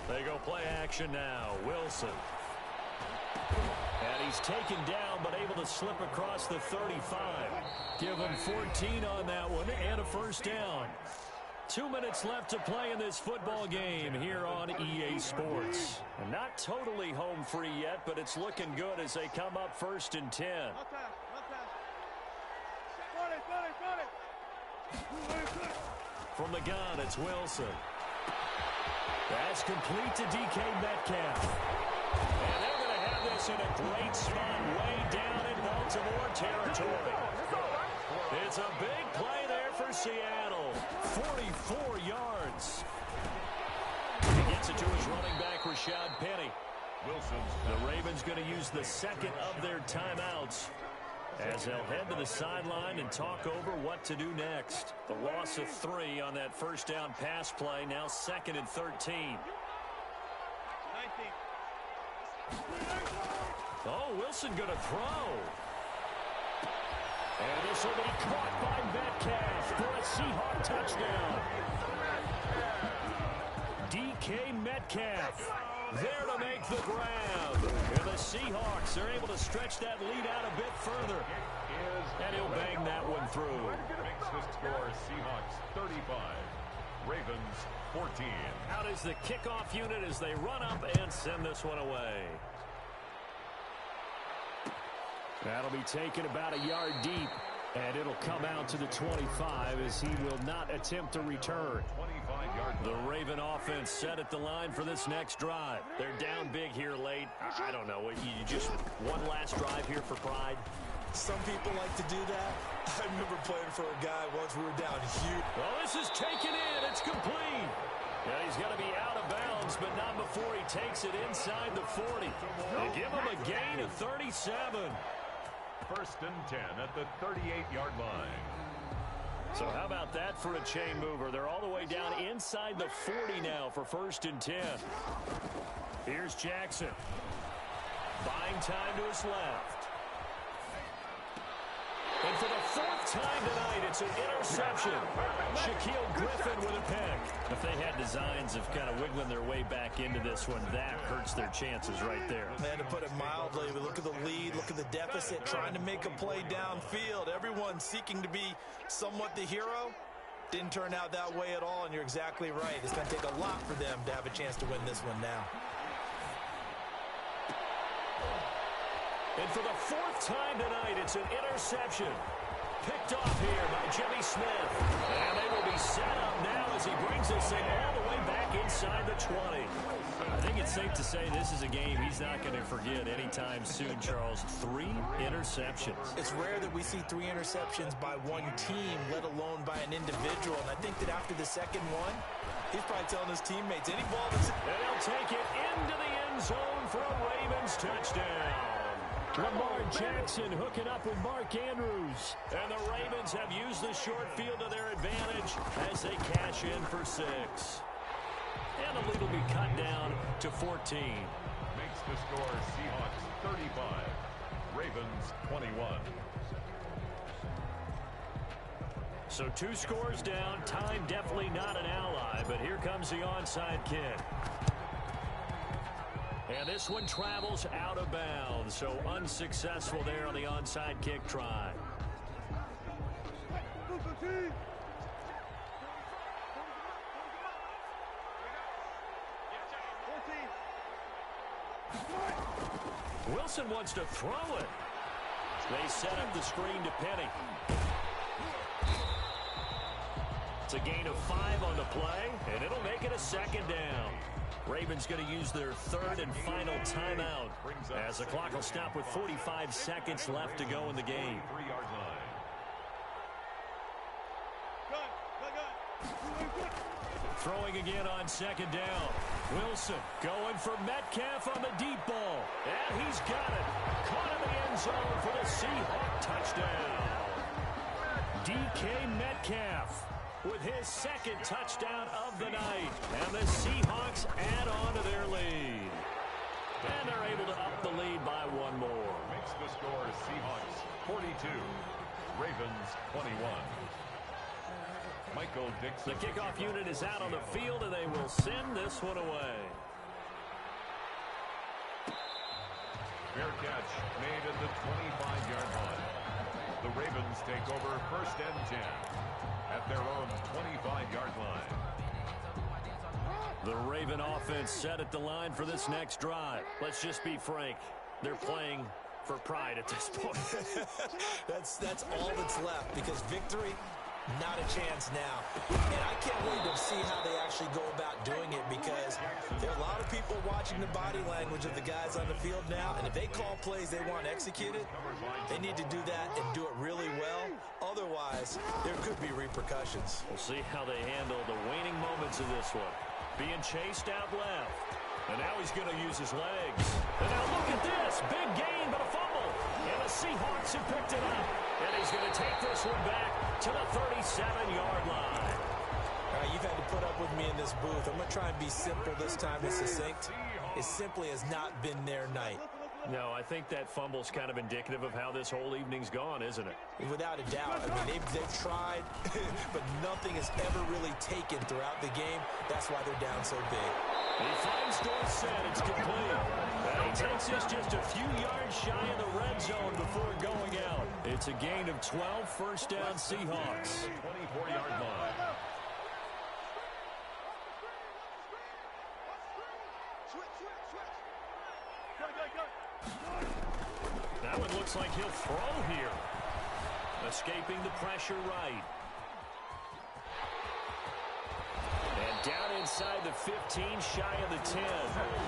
alert. They go play action now. Wilson. And he's taken down, but able to slip across the 35. Give him 14 on that one and a 1st down. 2 minutes left to play in this football game here on EA Sports. And not totally home free yet, but it's looking good as they come up 1st and 10. From the gun, it's Wilson. That's complete to DK Metcalf. And they're going to have this in a great spot way down in Baltimore territory. It's a big play there for Seattle. 44 yards. He gets it to his running back, Rashad Penny. The Ravens going to use the 2nd of their timeouts as they'll head to the sideline and talk over what to do next. The loss of 3 on that 1st down pass play. Now 2nd and 13. Oh, Wilson going to throw. And this will be caught by Metcalf for a Seahawk touchdown. DK Metcalf there to make the grab. And the Seahawks are able to stretch that lead out a bit further. And he'll bang that one through. Makes the score Seahawks 35, Ravens 14. Out is the kickoff unit as they run up and send this one away. That'll be taken about a yard deep. And it'll come out to the 25 as he will not attempt to return. 25-yard The Raven offense set at the line for this next drive. They're down big here late. I don't know. You just one last drive here for pride? Some people like to do that. I remember playing for a guy once we were down huge. Well, this is taken in. It's complete. Yeah, he's got to be out of bounds, but not before he takes it inside the 40. They give him a gain of 37. First and 10 at the 38-yard line. So how about that for a chain mover? They're all the way down inside the 40 now for first and 10. Here's Jackson. Buying time to his left. And for the fourth time tonight, it's an interception. Shaquille Griffin with a pick. If they had designs of kind of wiggling their way back into this one, that hurts their chances right there. Man, to put it mildly, we look at the lead, look at the deficit, trying to make a play downfield. Everyone seeking to be somewhat the hero. Didn't turn out that way at all, and you're exactly right. It's going to take a lot for them to have a chance to win this one now. And for the fourth time tonight, it's an interception. Picked off here by Jimmy Smith. And they will be set up now as he brings this thing all the way back inside the 20. I think it's safe to say this is a game he's not going to forget anytime soon, Charles. 3 interceptions. It's rare that we see 3 interceptions by one team, let alone by an individual. And I think that after the second one, he's probably telling his teammates, any ball that's... And they'll take it into the end zone for a Ravens touchdown. Lamar Jackson hooking up with Mark Andrews. And the Ravens have used the short field to their advantage as they cash in for 6. And the lead will be cut down to 14. Makes the score Seahawks 35, Ravens 21. So 2 scores down. Time definitely not an ally, but here comes the onside kick. And this one travels out of bounds, so unsuccessful there on the onside kick try. Wilson wants to throw it. They set up the screen to Penny. It's a gain of 5 on the play, and it'll make it a second down. Ravens going to use their third and final timeout as the clock will stop with 45 seconds left to go in the game. 3-yard line. Throwing again on second down. Wilson going for Metcalf on the deep ball. And he's got it. Caught in the end zone for the Seahawk touchdown. DK Metcalf with his second touchdown of the night. And the Seahawks add on to their lead. And they're able to up the lead by 1 more. Makes the score Seahawks 42, Ravens 21. Michael Dixon. The kickoff unit is out on the field, and they will send this one away. Fair catch made at the 25-yard line. The Ravens take over first and 10 at their own 25-yard line. The Raven offense set at the line for this next drive. Let's just be frank. They're playing for pride at this point. That's all that's left, because victory, not a chance now. And I can't wait to see how they actually go about doing it, because there are a lot of people watching the body language of the guys on the field now, and if they call plays they want executed, they need to do that and do it really well. Otherwise, there could be repercussions. We'll see how they handle the waning moments of this one. Being chased out left. And now he's going to use his legs. And now look at this. Big gain, but a fumble. And the Seahawks have picked it up. And he's going to take this one back to the 37-yard line. All right, you've had to put up with me in this booth. I'm going to try and be simple this time and succinct. It simply has not been their night. No, I think that fumble's kind of indicative of how this whole evening's gone, isn't it? Without a doubt. I mean, they've tried, but nothing has ever really taken throughout the game. That's why they're down so big. He finds Dorsett. It's complete. And he takes this just a few yards shy of the red zone before going out. It's a gain of 12, first down Seahawks. 24-yard line. That one looks like he'll throw here. Escaping the pressure right. And down inside the 15, shy of the 10.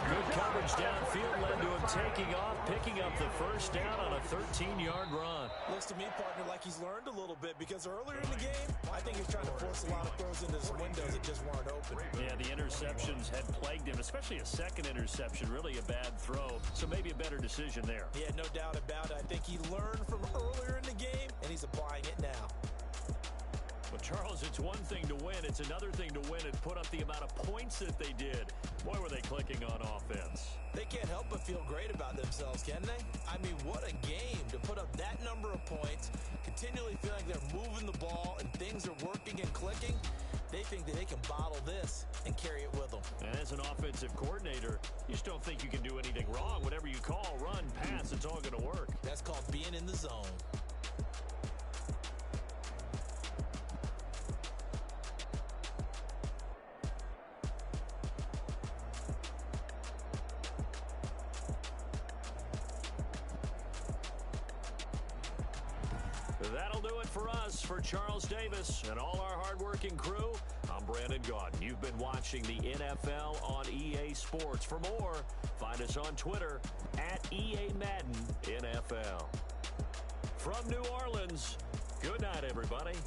Good coverage downfield led to him taking off, picking up the first down on a 13-yard run. Looks to me, partner, like he's learned a little bit because earlier in the game, I think he's trying to force a lot of throws into some windows that just weren't open. Yeah, the interceptions had plagued him, especially a second interception, really a bad throw. So maybe a better decision there. Yeah, no doubt about it. I think he learned from earlier in the game, and he's applying it now. Well, Charles, it's one thing to win. It's another thing to win and put up the amount of points that they did. Boy, were they clicking on offense. They can't help but feel great about themselves, can they? I mean, what a game to put up that number of points, continually feeling they're moving the ball and things are working and clicking. They think that they can bottle this and carry it with them. And as an offensive coordinator, you just don't think you can do anything wrong. Whatever you call, run, pass, it's all going to work. That's called being in the zone. That'll do it for us. For Charles Davis and all our hardworking crew, I'm Brandon Gaudin. You've been watching the NFL on EA Sports. For more, find us on Twitter at EA Madden NFL. From New Orleans, good night, everybody.